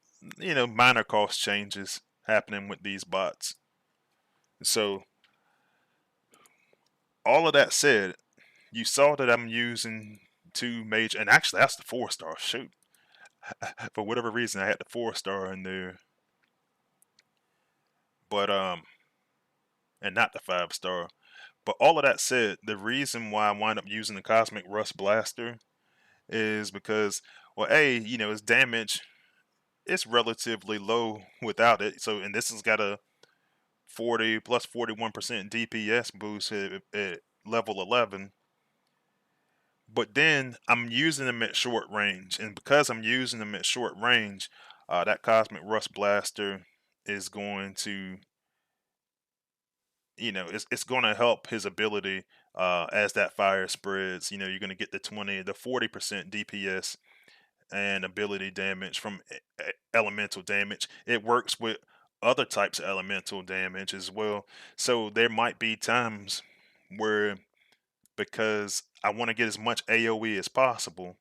minor cost changes happening with these bots. So all of that said, you saw that I'm using two major, and actually that's the 4-star. Shoot, for whatever reason I had the 4-star in there, but and not the 5-star. But all of that said, the reason why I wind up using the Cosmic Rust Blaster is because, well, its damage is relatively low without it. So, and this has got a 40 plus 41% DPS boost at level 11. But then I'm using them at short range, and because I'm using them at short range, that Cosmic Rust Blaster is going to, it's going to help his ability as that fire spreads. You're going to get the 40% DPS and ability damage from elemental damage. It works with other types of elemental damage as well. So there might be times where, because I want to get as much AoE as possible,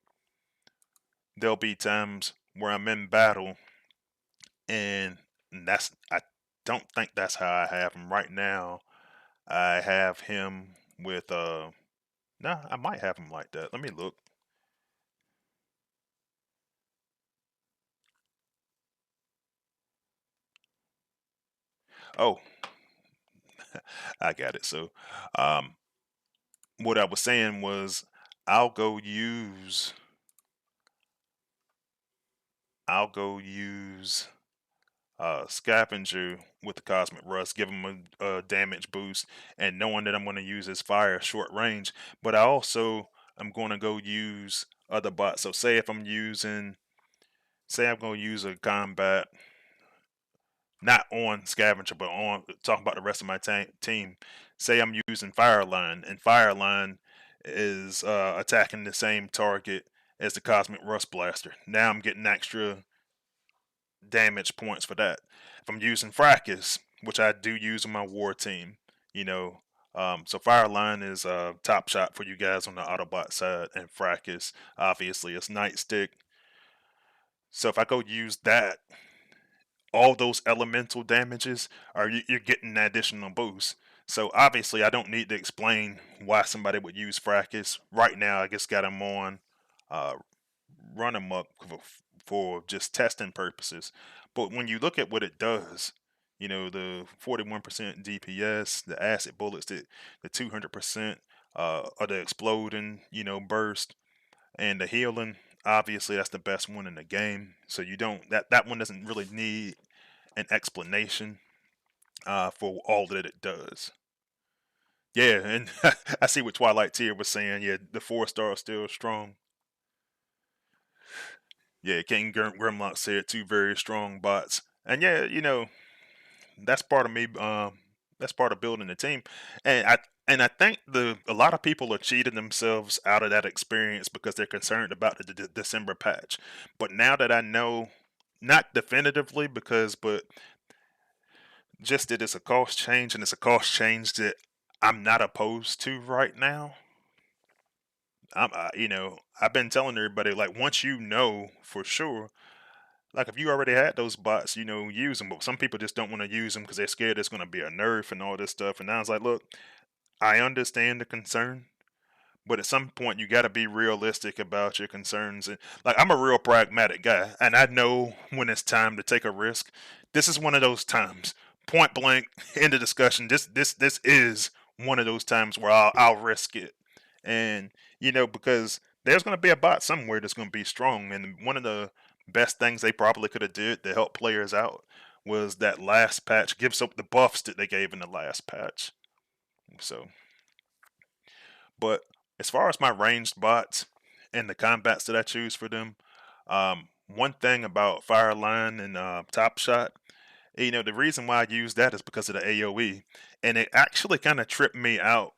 there'll be times where I'm in battle and I don't think that's how I have him right now. I have him with nah, I might have him like that. Let me look. Oh, I got it. So um what I was saying was I'll go use I'll go use Scavenger with the Cosmic Rust, give him a damage boost, and knowing that I'm going to use his fire short range. But I also am going to go use other bots. So say I'm going to use a combat. not on Scavenger, but on talking about the rest of my team. Say I'm using Fireline, and Fireline is attacking the same target as the Cosmic Rust Blaster. Now I'm getting extra damage points for that. If I'm using Fracas, which I do use on my war team, you know, so Fireline is top shot for you guys on the Autobot side, and Fracas obviously is Nightstick. So if I go use that, all those elemental damages are you're getting an additional boost. So obviously, I don't need to explain why somebody would use Fracas right now. I just got him on uh, run amok for just testing purposes. But when you look at what it does, you know, the 41% DPS, the acid bullets, the 200% of the exploding, you know, burst, and the healing. Obviously, that's the best one in the game. So you don't that one doesn't really need an explanation for all that it does. Yeah, and I see what Twilight Tier was saying. Yeah, the 4-star is still strong. Yeah, King Grimlock said two very strong bots, and yeah, you know that's part of me. That's part of building a team, and I think a lot of people are cheating themselves out of that experience because they're concerned about the December patch. But now that I know, not definitively but just that it's a cost change, and it's a cost change that I'm not opposed to right now. You know, I've been telling everybody like once you know for sure, like if you already had those bots, you know, use them. But some people just don't want to use them because they're scared there's going to be a nerf and all this stuff. And I was like, look, I understand the concern, but at some point you got to be realistic about your concerns. And like I'm a real pragmatic guy, and I know when it's time to take a risk. This is one of those times. Point blank in the discussion. This is one of those times where I'll risk it, and you know because there's going to be a bot somewhere that's going to be strong. And one of the best things they probably could have did to help players out was that last patch gives up the buffs that they gave in the last patch. So but as far as my ranged bots and the combats that I choose for them, one thing about Fireline and Top Shot, you know, the reason why I use that is because of the AOE, and it actually kind of tripped me out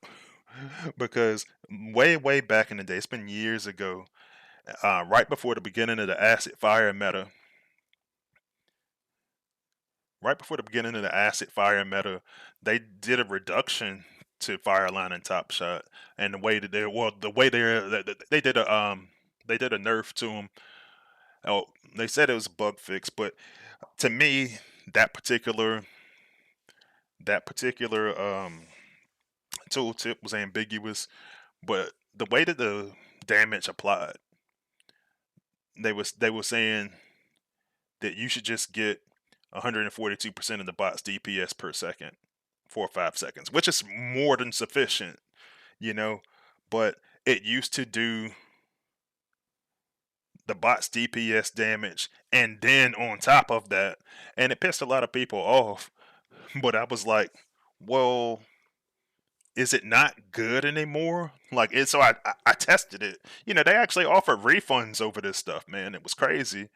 because way back in the day, it's been years ago, right before the beginning of the Acid Fire meta, right before the beginning of the Acid Fire meta, they did a reduction to Fireline and Top Shot, and the way that the way they did a nerf to them. Oh, they said it was a bug fix, but to me, that particular that particular tooltip was ambiguous. But the way that the damage applied, they were saying that you should just get 142% of the bot's DPS per second for 5 seconds, which is more than sufficient, you know. But it used to do the bot's DPS damage, and then on top of that, and it pissed a lot of people off. But I was like, well, is it not good anymore? Like, it, so I tested it. You know, they actually offered refunds over this stuff, man. It was crazy,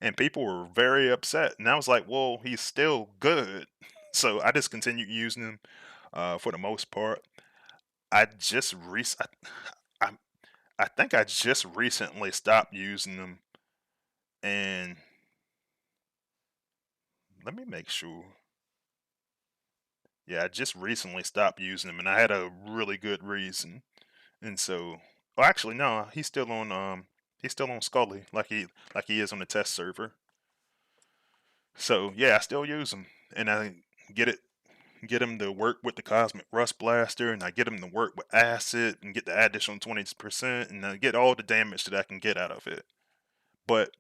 and people were very upset. And I was like, well, he's still good. So I just continued using him for the most part. I just I, I think I just recently stopped using them, and let me make sure. Yeah, I just recently stopped using them, and I had a really good reason. And so, oh, actually, no, he's still on Scully, like he is on the test server. So yeah, I still use him, and I get it, get him to work with the Cosmic Rust Blaster, and I get him to work with Acid, and get the additional 20%, and I get all the damage that I can get out of it. But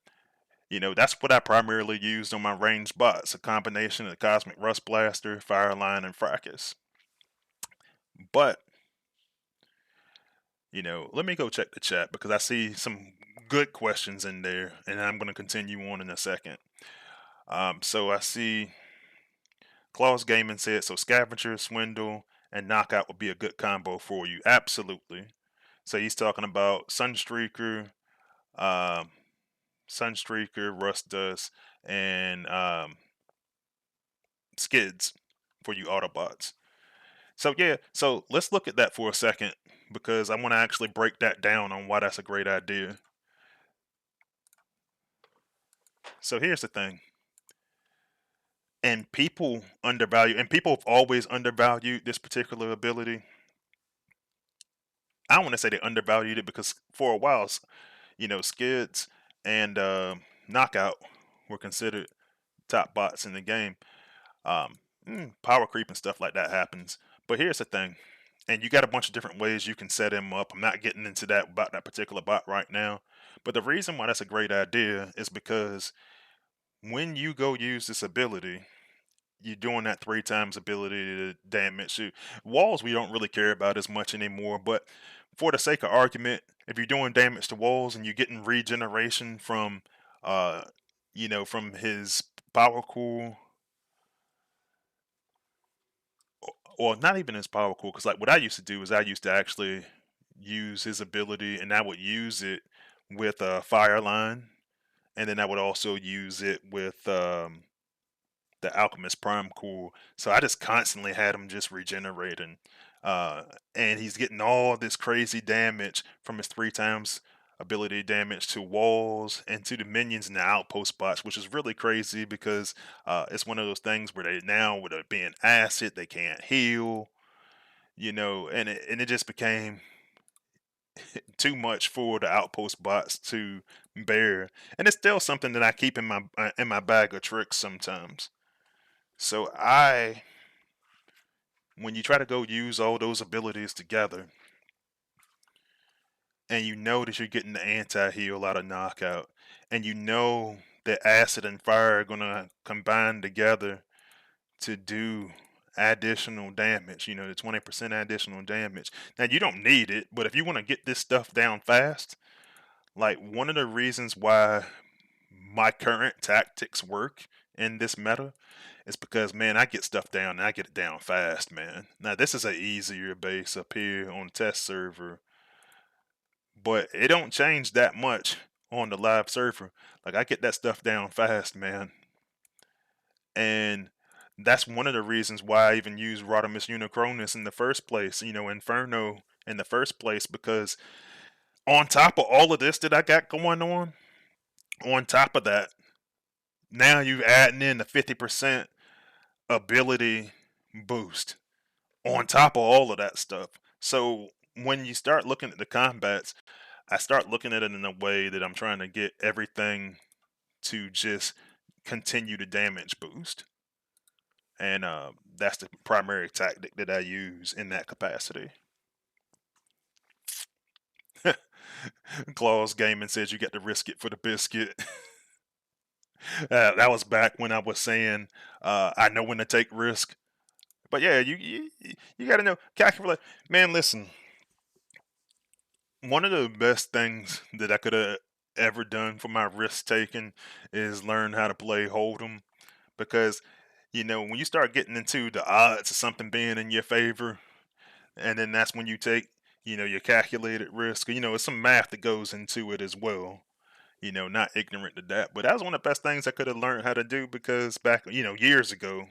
you know, that's what I primarily used on my ranged bots, a combination of the Cosmic Rust Blaster, Fireline, and Fracas. But you know, let me go check the chat because I see some good questions in there, and I'm going to continue on in a second. So I see Claus Gaming said, so Scavenger, Swindle, and Knockout would be a good combo for you. Absolutely. So he's talking about Sunstreaker, um, Sunstreaker, Rust Dust, and skids for you Autobots. So yeah, so let's look at that for a second because I want to actually break that down on why that's a great idea. So here's the thing. And people undervalue, and people have always undervalued this particular ability. I don't want to say they undervalued it because for a while, skids and knockout were considered top bots in the game. Um, Power creep and stuff like that happens. But here's the thing, and you got a bunch of different ways you can set him up. I'm not getting into that about that particular bot right now. But the reason why that's a great idea is because when you go use this ability, you're doing that 3 times ability to damage you. Walls we don't really care about as much anymore, but for the sake of argument, if you're doing damage to walls and you're getting regeneration from uh from his power cool, or not even his power cool, because like what I used to do is I used to actually use his ability and I would use it with a fire line, and then I would also use it with the Alchemist Prime cool. So I just constantly had him just regenerating. Uh, and he's getting all this crazy damage from his 3 times ability damage to walls and to the minions in the outpost spots, which is really crazy because it's one of those things where they now, with it being acid, they can't heal, and it just became too much for the outpost bots to bear. And it's still something that I keep in my bag of tricks sometimes. So when you try to go use all those abilities together, and you know that you're getting the anti-heal out of knockout, and you know that acid and fire are gonna combine together to do additional damage, the 20% additional damage. Now you don't need it, but if you want to get this stuff down fast, like one of the reasons why my current tactics work in this meta is because, man, I get stuff down and I get it down fast, man. Now this is a easier base up here on test server, but it don't change that much on the live server. Like I get that stuff down fast, man. And that's one of the reasons why I even use Rodimus Unicronus in the first place, Inferno in the first place, because on top of all of this that I got going on top of that, now you adding in the 50% ability boost on top of all of that stuff. So when you start looking at the combats, I start looking at it in a way that I'm trying to get everything to just continue the damage boost. And that's the primary tactic that I use in that capacity. Claus Gaming says you got to risk it for the biscuit. That was back when I was saying I know when to take risk. But yeah, you got to know, calculate. Man, listen, one of the best things that I could have ever done for my risk taking is learn how to play Hold'em, because when you start getting into the odds of something being in your favor, and then that's when you take your calculated risk. It's some math that goes into it as well. Not ignorant to that, but that was one of the best things I could have learned how to do, because back years ago,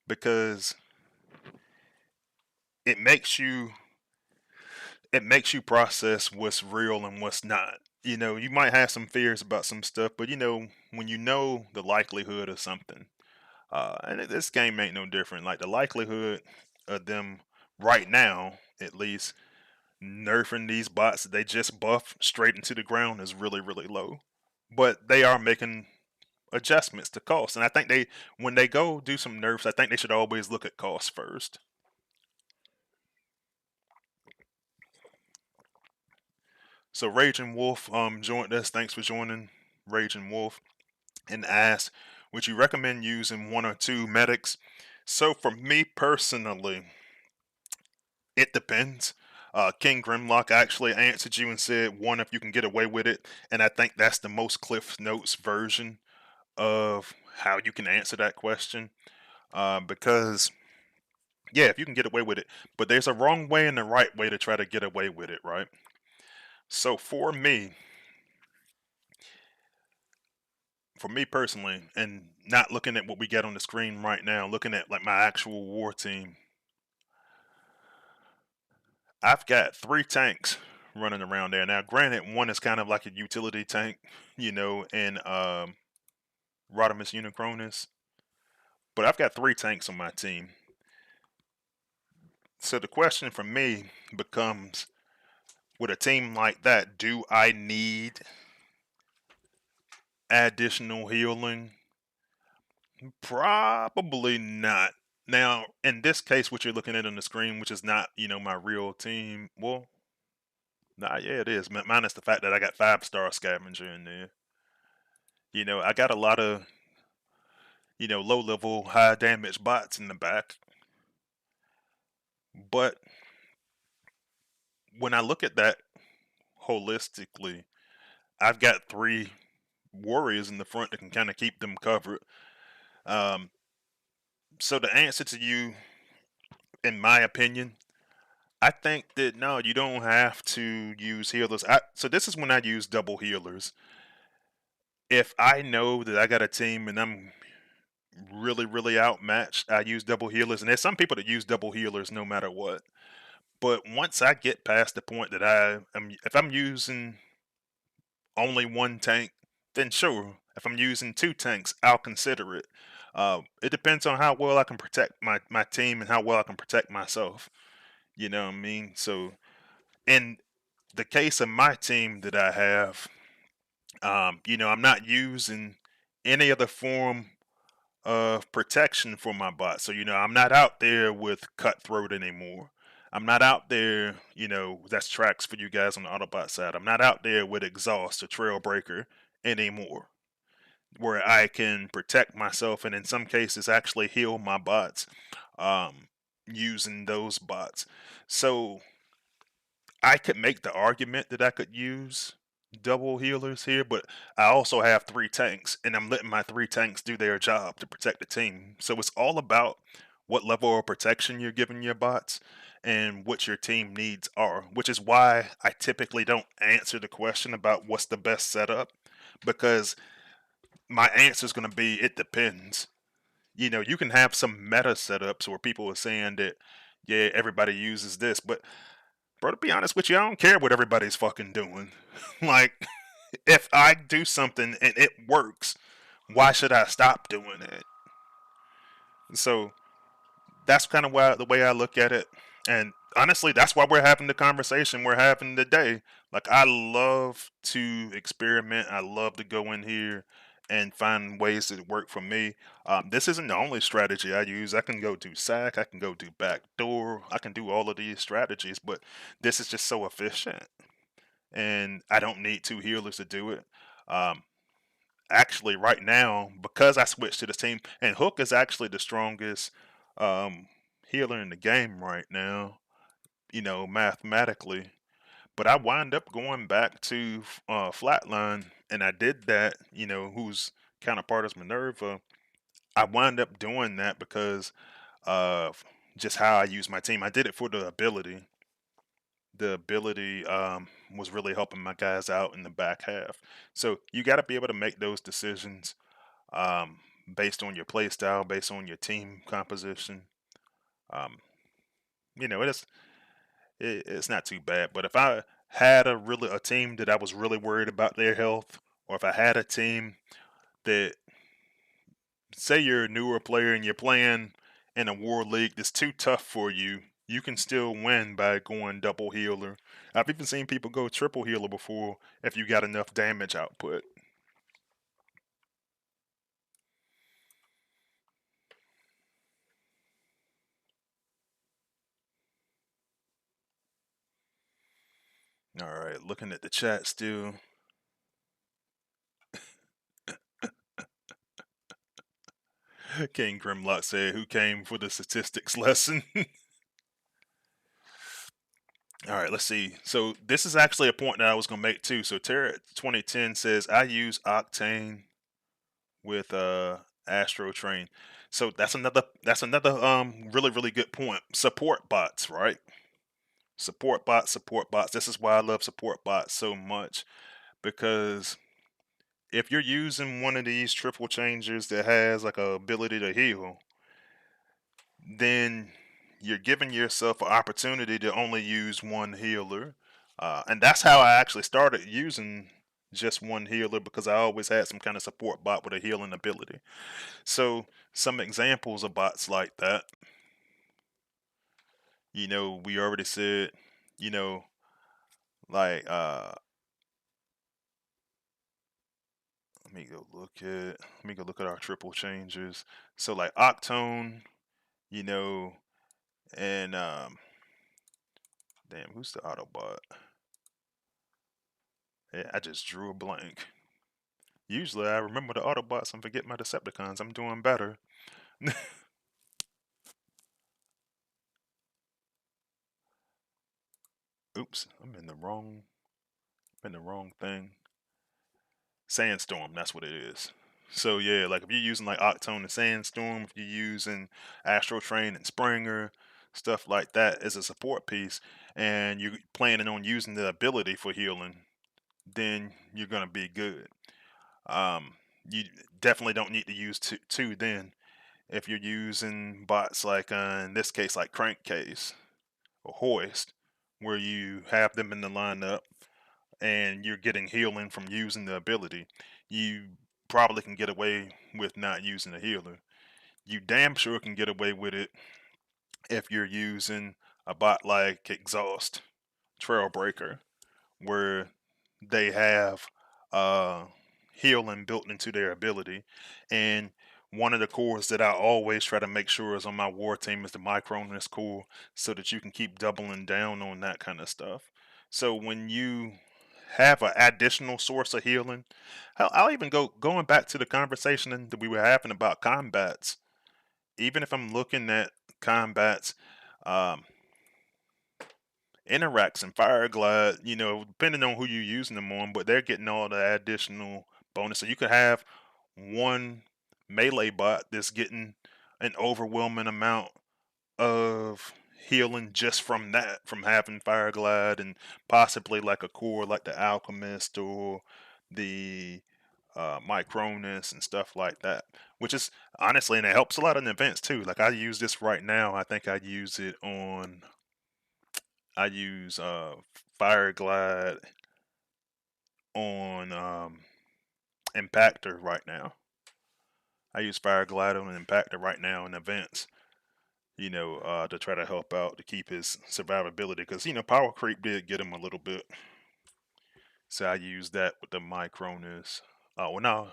because it makes you process what's real and what's not. You might have some fears about some stuff, but when you know the likelihood of something, and this game ain't no different. Like the likelihood of them right now, at least, nerfing these bots that they just buff straight into the ground is really, really low. But they are making adjustments to cost, and I think when they go do some nerfs, I think they should always look at cost first. So Raging Wolf joined us. Thanks for joining, Raging Wolf, and asked, would you recommend using 1 or 2 medics? So for me personally, it depends. King Grimlock actually answered you and said 1 if you can get away with it, and I think that's the most Cliff Notes version of how you can answer that question. Because yeah, if you can get away with it, but there's a wrong way and a right way to try to get away with it, right? So for me personally, and not looking at what we got on the screen right now, looking at like my actual war team, I've got 3 tanks running around there. Now, granted, one is kind of like a utility tank, in Rodimus Unicronus, but I've got 3 tanks on my team. So the question for me becomes, with a team like that, do I need additional healing? Probably not. Now, in this case, what you're looking at on the screen, which is not, my real team, well, nah, yeah, it is. Minus the fact that I got 5-star scavenger in there. I got a lot of, low level, high damage bots in the back. But when I look at that holistically, I've got 3 warriors in the front that can kind of keep them covered. So the answer to you, in my opinion, I think that no, you don't have to use healers. So this is when I use double healers. If I know that I got a team and I'm really, really outmatched, I use double healers. And there's some people that use double healers no matter what. But once I get past the point that if I'm using only 1 tank, then sure. If I'm using 2 tanks, I'll consider it. It depends on how well I can protect my team and how well I can protect myself. You know what I mean? So in the case of my team that I have, I'm not using any other form of protection for my bot. So, I'm not out there with Cutthroat anymore. I'm not out there, that's tracks for you guys on the Autobot side. I'm not out there with Exhaust or Trailbreaker anymore, where I can protect myself and in some cases actually heal my bots using those bots. So I could make the argument that I could use double healers here, but I also have 3 tanks, and I'm letting my 3 tanks do their job to protect the team. So it's all about what level of protection you're giving your bots and what your team needs are, which is why I typically don't answer the question about what's the best setup, because my answer is going to be it depends. You can have some meta setups where people are saying that, yeah, everybody uses this, but bro, to be honest with you, I don't care what everybody's fucking doing. Like, if I do something and it works, why should I stop doing it? So that's kind of the way I look at it. And honestly, that's why we're having the conversation we're having today. Like, I love to experiment. I love to go in here and find ways that work for me. This isn't the only strategy I use. I can go do sack. I can go do backdoor. I can do all of these strategies, but this is just so efficient. And I don't need 2 healers to do it. Actually, right now, because I switched to this team, and Hook is actually the strongest um, healer in the game right now, mathematically. But I wind up going back to Flatline, and I did that, whose counterpart is Minerva. I wind up doing that because of just how I use my team. I did it for the ability. The ability was really helping my guys out in the back half. So you got to be able to make those decisions um, based on your play style, based on your team composition. Um, it's not too bad. But if I had a team that I was really worried about their health, or if I had a team that, say you're a newer player and you're playing in a war league that's too tough for you, you can still win by going double healer. I've even seen people go triple healer before if you got enough damage output. All right, looking at the chat still. King Grimlock said, "Who came for the statistics lesson?" All right, let's see. So this is actually a point that I was gonna make too. So Terra 2010 says I use Octane with Astro Train. So that's another really really good point. Support bots, right? Support bots, support bots. This is why I love support bots so much, because if you're using one of these triple changes that has like a ability to heal, then you're giving yourself an opportunity to only use one healer. And that's how I actually started using just one healer, because I always had some kind of support bot with a healing ability. So some examples of bots like that, we already said, you know, like let me go look at our triple changes. So like Octone, you know, and damn, who's the Autobot? Yeah, I just drew a blank. Usually I remember the Autobots and forget my Decepticons. I'm doing better. Oops, I'm in the wrong thing. Sandstorm, that's what it is. So yeah, like if you're using like Octone and Sandstorm, if you're using Astro Train and Springer, stuff like that as a support piece, and you're planning on using the ability for healing, then you're gonna be good. You definitely don't need to use two then. If you're using bots like in this case like Crankcase or Hoist, where you have them in the lineup and you're getting healing from using the ability, you probably can get away with not using a healer. You damn sure can get away with it if you're using a bot like Exhaust, Trailbreaker, where they have uh, healing built into their ability. And one of the cores that I always try to make sure is on my war team is the Microness core, so that you can keep doubling down on that kind of stuff. So when you have an additional source of healing, I'll even going back to the conversation that we were having about combats. Even if I'm looking at combats, um, Interax and Fire Glide, depending on who you're using them on, but they're getting all the additional bonus. So you could have one melee bot that's getting an overwhelming amount of healing just from that, from having Fire Glide, and possibly like a core like the Alchemist or the Micronus and stuff like that. Which is honestly, and it helps a lot in events too. Like I use this right now. I think I use Fire Glide on Impactor right now. I use Fire Glide on Impactor right now in events, to try to help out to keep his survivability, because power creep did get him a little bit. So I use that with the Micronus. Well, no,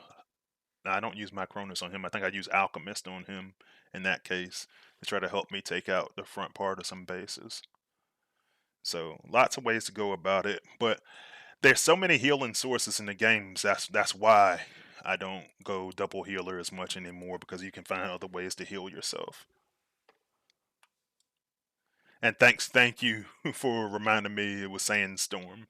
I don't use Micronus on him. I think I use Alchemist on him in that case to try to help me take out the front part of some bases. So lots of ways to go about it, but there's so many healing sources in the games. That's why I don't go double healer as much anymore, because you can find other ways to heal yourself. And thank you for reminding me it was Sandstorm.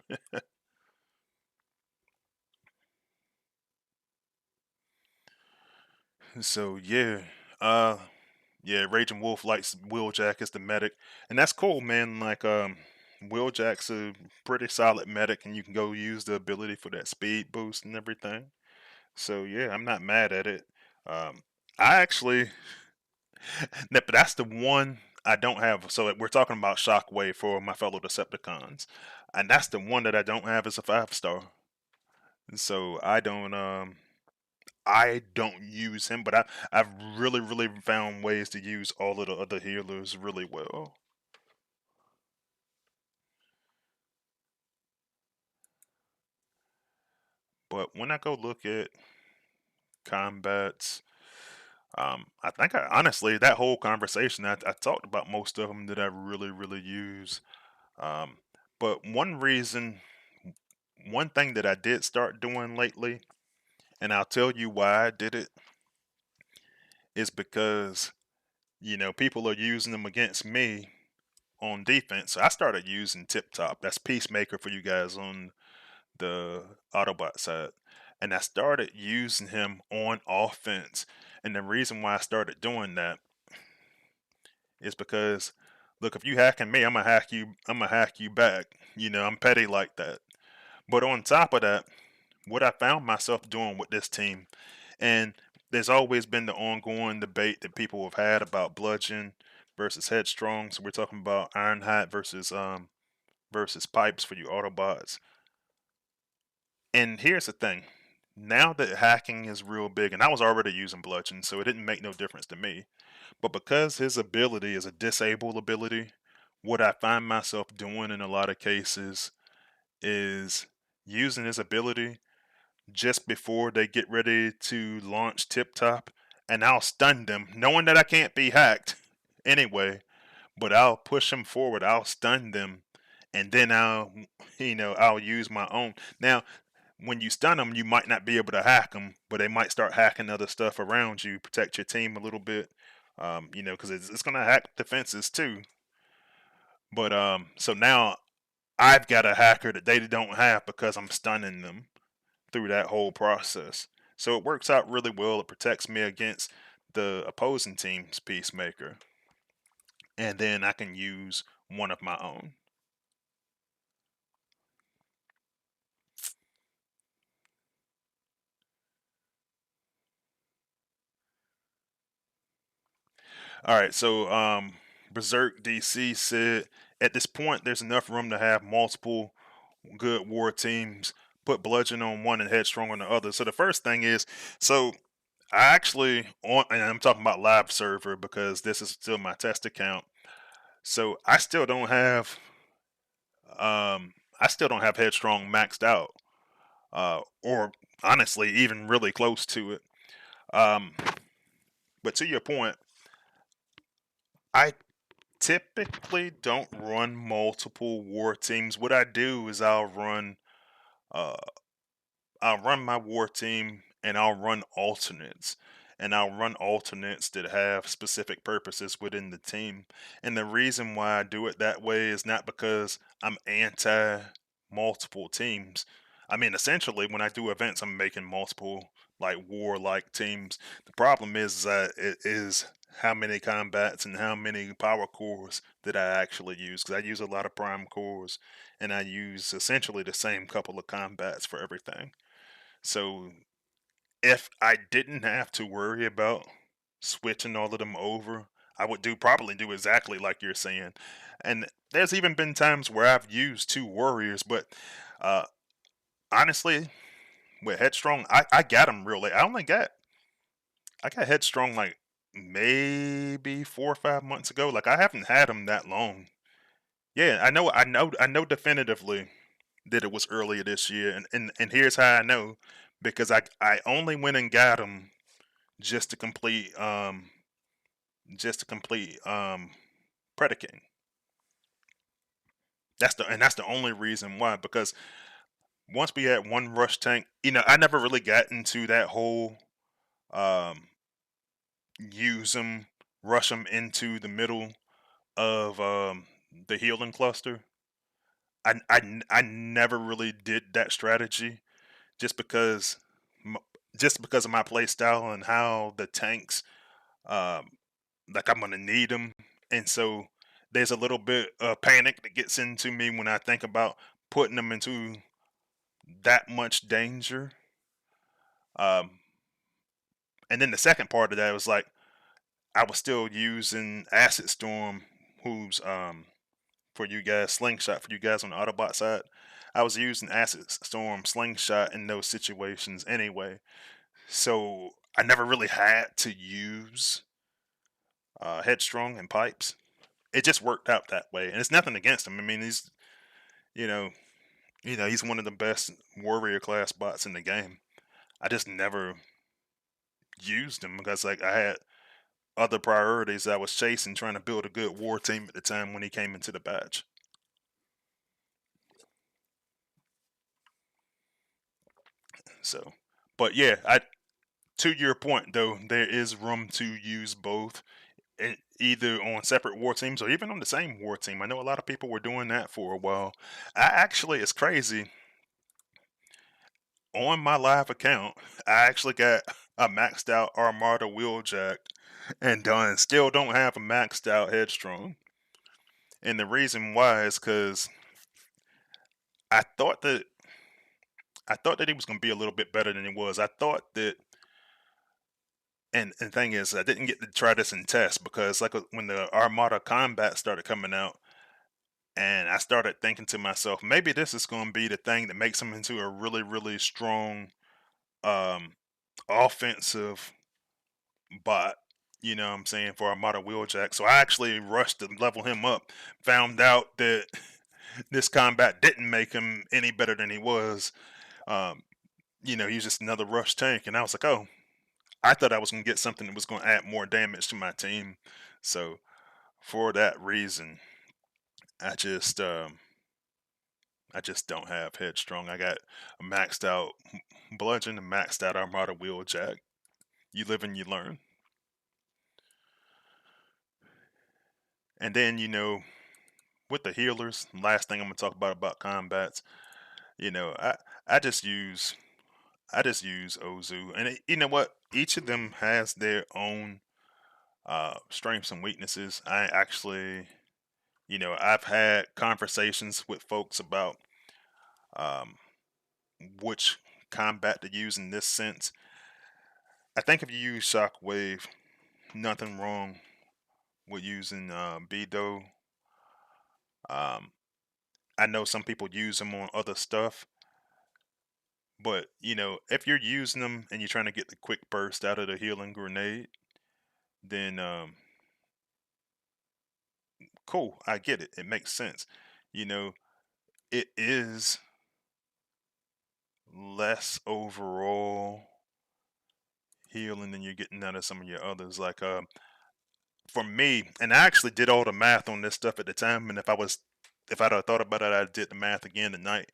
So yeah, uh, yeah, Raging Wolf likes Wheeljack as the medic, and that's cool, man. Like Wheeljack's a pretty solid medic, and you can go use the ability for that speed boost and everything. So yeah, I'm not mad at it. I actually, but that's the one I don't have. So we're talking about Shockwave for my fellow Decepticons, and that's the one that I don't have as a 5-star. So I don't use him, but I've really found ways to use all of the other healers really well. But when I go look at combats, I think honestly that whole conversation I talked about most of them that I really use. Um, but one thing that I did start doing lately, and I'll tell you why I did it, is because people are using them against me on defense. So I started using Tiptop. That's Peacemaker for you guys on the Autobot side. And I started using him on offense. And the reason why I started doing that is because, look, if you hacking me, I'm gonna hack you. I'm gonna hack you back. I'm petty like that. But on top of that, what I found myself doing with this team, and there's always been the ongoing debate that people have had about bludgeon versus headstrong. So we're talking about Ironhide versus pipes for you Autobots. And here's the thing. Now that hacking is real big, and I was already using bludgeon, so it didn't make no difference to me. But because his ability is a disable ability, what I find myself doing in a lot of cases is using his ability just before they get ready to launch Tiptop, and I'll stun them, knowing that I can't be hacked anyway, but I'll push them forward, I'll stun them, and then I'll use my own. Now, when you stun them, you might not be able to hack them, but they might start hacking other stuff around you, protect your team a little bit, because it's going to hack defenses too. But so now I've got a hacker that they don't have because I'm stunning them through that whole process. So it works out really well. It protects me against the opposing team's peacemaker, and then I can use one of my own. All right, so Berserk DC said at this point there's enough room to have multiple good war teams. Put bludgeon on one and headstrong on the other. So the first thing is, so I actually and I'm talking about live server because this is still my test account. So I still don't have headstrong maxed out, or honestly even really close to it. Um, but to your point, I typically don't run multiple war teams. What I do is uh, I'll run my war team and I'll run alternates. And I'll run alternates that have specific purposes within the team. And the reason why I do it that way is not because I'm anti multiple teams. I mean, essentially, when I do events, I'm making multiple like war-like teams. The problem is that it is how many combats and how many power cores that I actually use. Because I use a lot of prime cores, and I use essentially the same couple of combats for everything. So if I didn't have to worry about switching all of them over, I would probably do exactly like you're saying. And there's even been times where I've used two warriors, but uh, honestly, with headstrong, I got them real late. I got headstrong like maybe 4 or 5 months ago. Like I haven't had them that long. Yeah, I know definitively that it was earlier this year, and here's how I know, because I only went and got them just to complete just to complete Predaking. That's the only reason why, because once we had one rush tank, I never really got into that whole um use them, rush them into the middle of the healing cluster. I never really did that strategy just because just because of my play style and how the tanks um like I'm gonna need them, and so there's a little bit of panic that gets into me when I think about putting them into that much danger. Um, and then the second part of that was like I was still using Acid Storm, who's for you guys Slingshot for you guys on the Autobot side. I was using Acid Storm Slingshot in those situations anyway, so I never really had to use Headstrong and Pipes. It just worked out that way, and it's nothing against him. I mean, you know, he's one of the best warrior class bots in the game. I just never used him because like I had other priorities I was chasing, trying to build a good war team at the time when he came into the batch. So, but yeah, I to your point though, there is room to use both, either on separate war teams or even on the same war team. I know a lot of people were doing that for a while. It's crazy. On my live account, I actually got a maxed out Armada Wheeljack and still don't have a maxed out Headstrong. And the reason why is because I thought that I thought that he was gonna be a little bit better than he was. I thought that, and thing is, I didn't get to try this in test because like when the Armada combat started coming out, and I started thinking to myself, maybe this is gonna be the thing that makes him into a really, really strong um offensive bot. You know what I'm saying, for Armada Wheeljack. So I actually rushed to level him up. Found out that this combat didn't make him any better than he was. Um, he's just another rush tank, and I was like, oh, I thought I was gonna get something that was gonna add more damage to my team. So for that reason, I just um, I just don't have headstrong. I got a maxed out bludgeon and maxed out Armada Wheeljack. You live and you learn. And then with the healers, last thing I'm gonna talk about combats. You know, I I just use I just use Ozu, and you know what? Each of them has their own strengths and weaknesses. I actually, I've had conversations with folks about um, which combat to use in this sense. I think if you use Shockwave, nothing wrong with using Bido. Um, I know some people use them on other stuff, but if you're using them and you're trying to get the quick burst out of the healing grenade, then cool, I get it. It makes sense. You know, it is less overall healing than you're getting out of some of your others. Like for me, and I actually did all the math on this stuff at the time, and if I'd have thought about it, I did the math again tonight.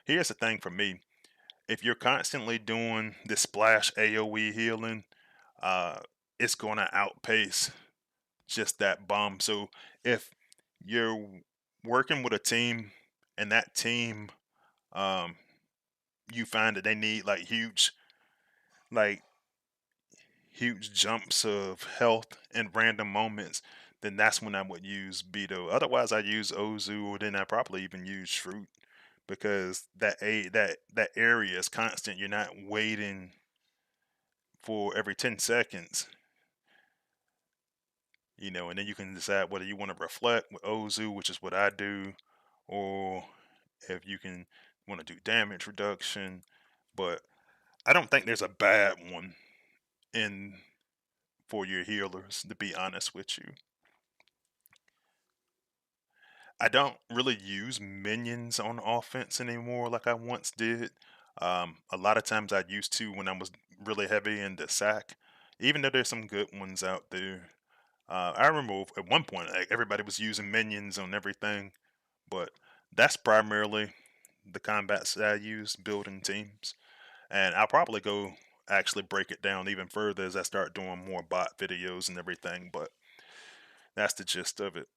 Here's the thing for me. If you're constantly doing this splash AoE healing, uh it's gonna outpace just that bomb. So if you're working with a team and that team um you find that they need like huge jumps of health in random moments, then that's when I would use Beto. Otherwise, I use Ozu, or then I probably even use Shroot because that area is constant. You're not waiting for every 10 seconds, and then you can decide whether you want to reflect with Ozu, which is what I do, or if you can want to do damage reduction. But I don't think there's a bad one in for your healers, to be honest with you. I don't really use minions on offense anymore like I once did. A lot of times I used to when I was really heavy into sack, even though there's some good ones out there. I remember at one point like, everybody was using minions on everything, but that's primarily the combats that I use building teams. And I'll probably go actually break it down even further as I start doing more bot videos and everything, but that's the gist of it.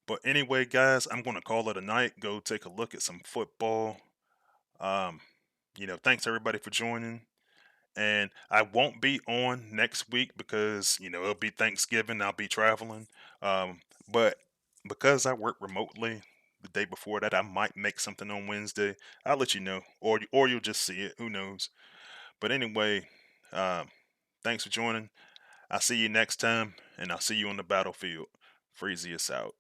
But anyway, guys, I'm going to call it a night. Go take a look at some football. Um, thanks everybody for joining. And I won't be on next week because, it'll be Thanksgiving. I'll be traveling. But because I work remotely the day before that, I might make something on Wednesday. I'll let you know. Or you'll just see it. Who knows? But anyway, um, thanks for joining. I'll see you next time, and I'll see you on the battlefield. Freezius out.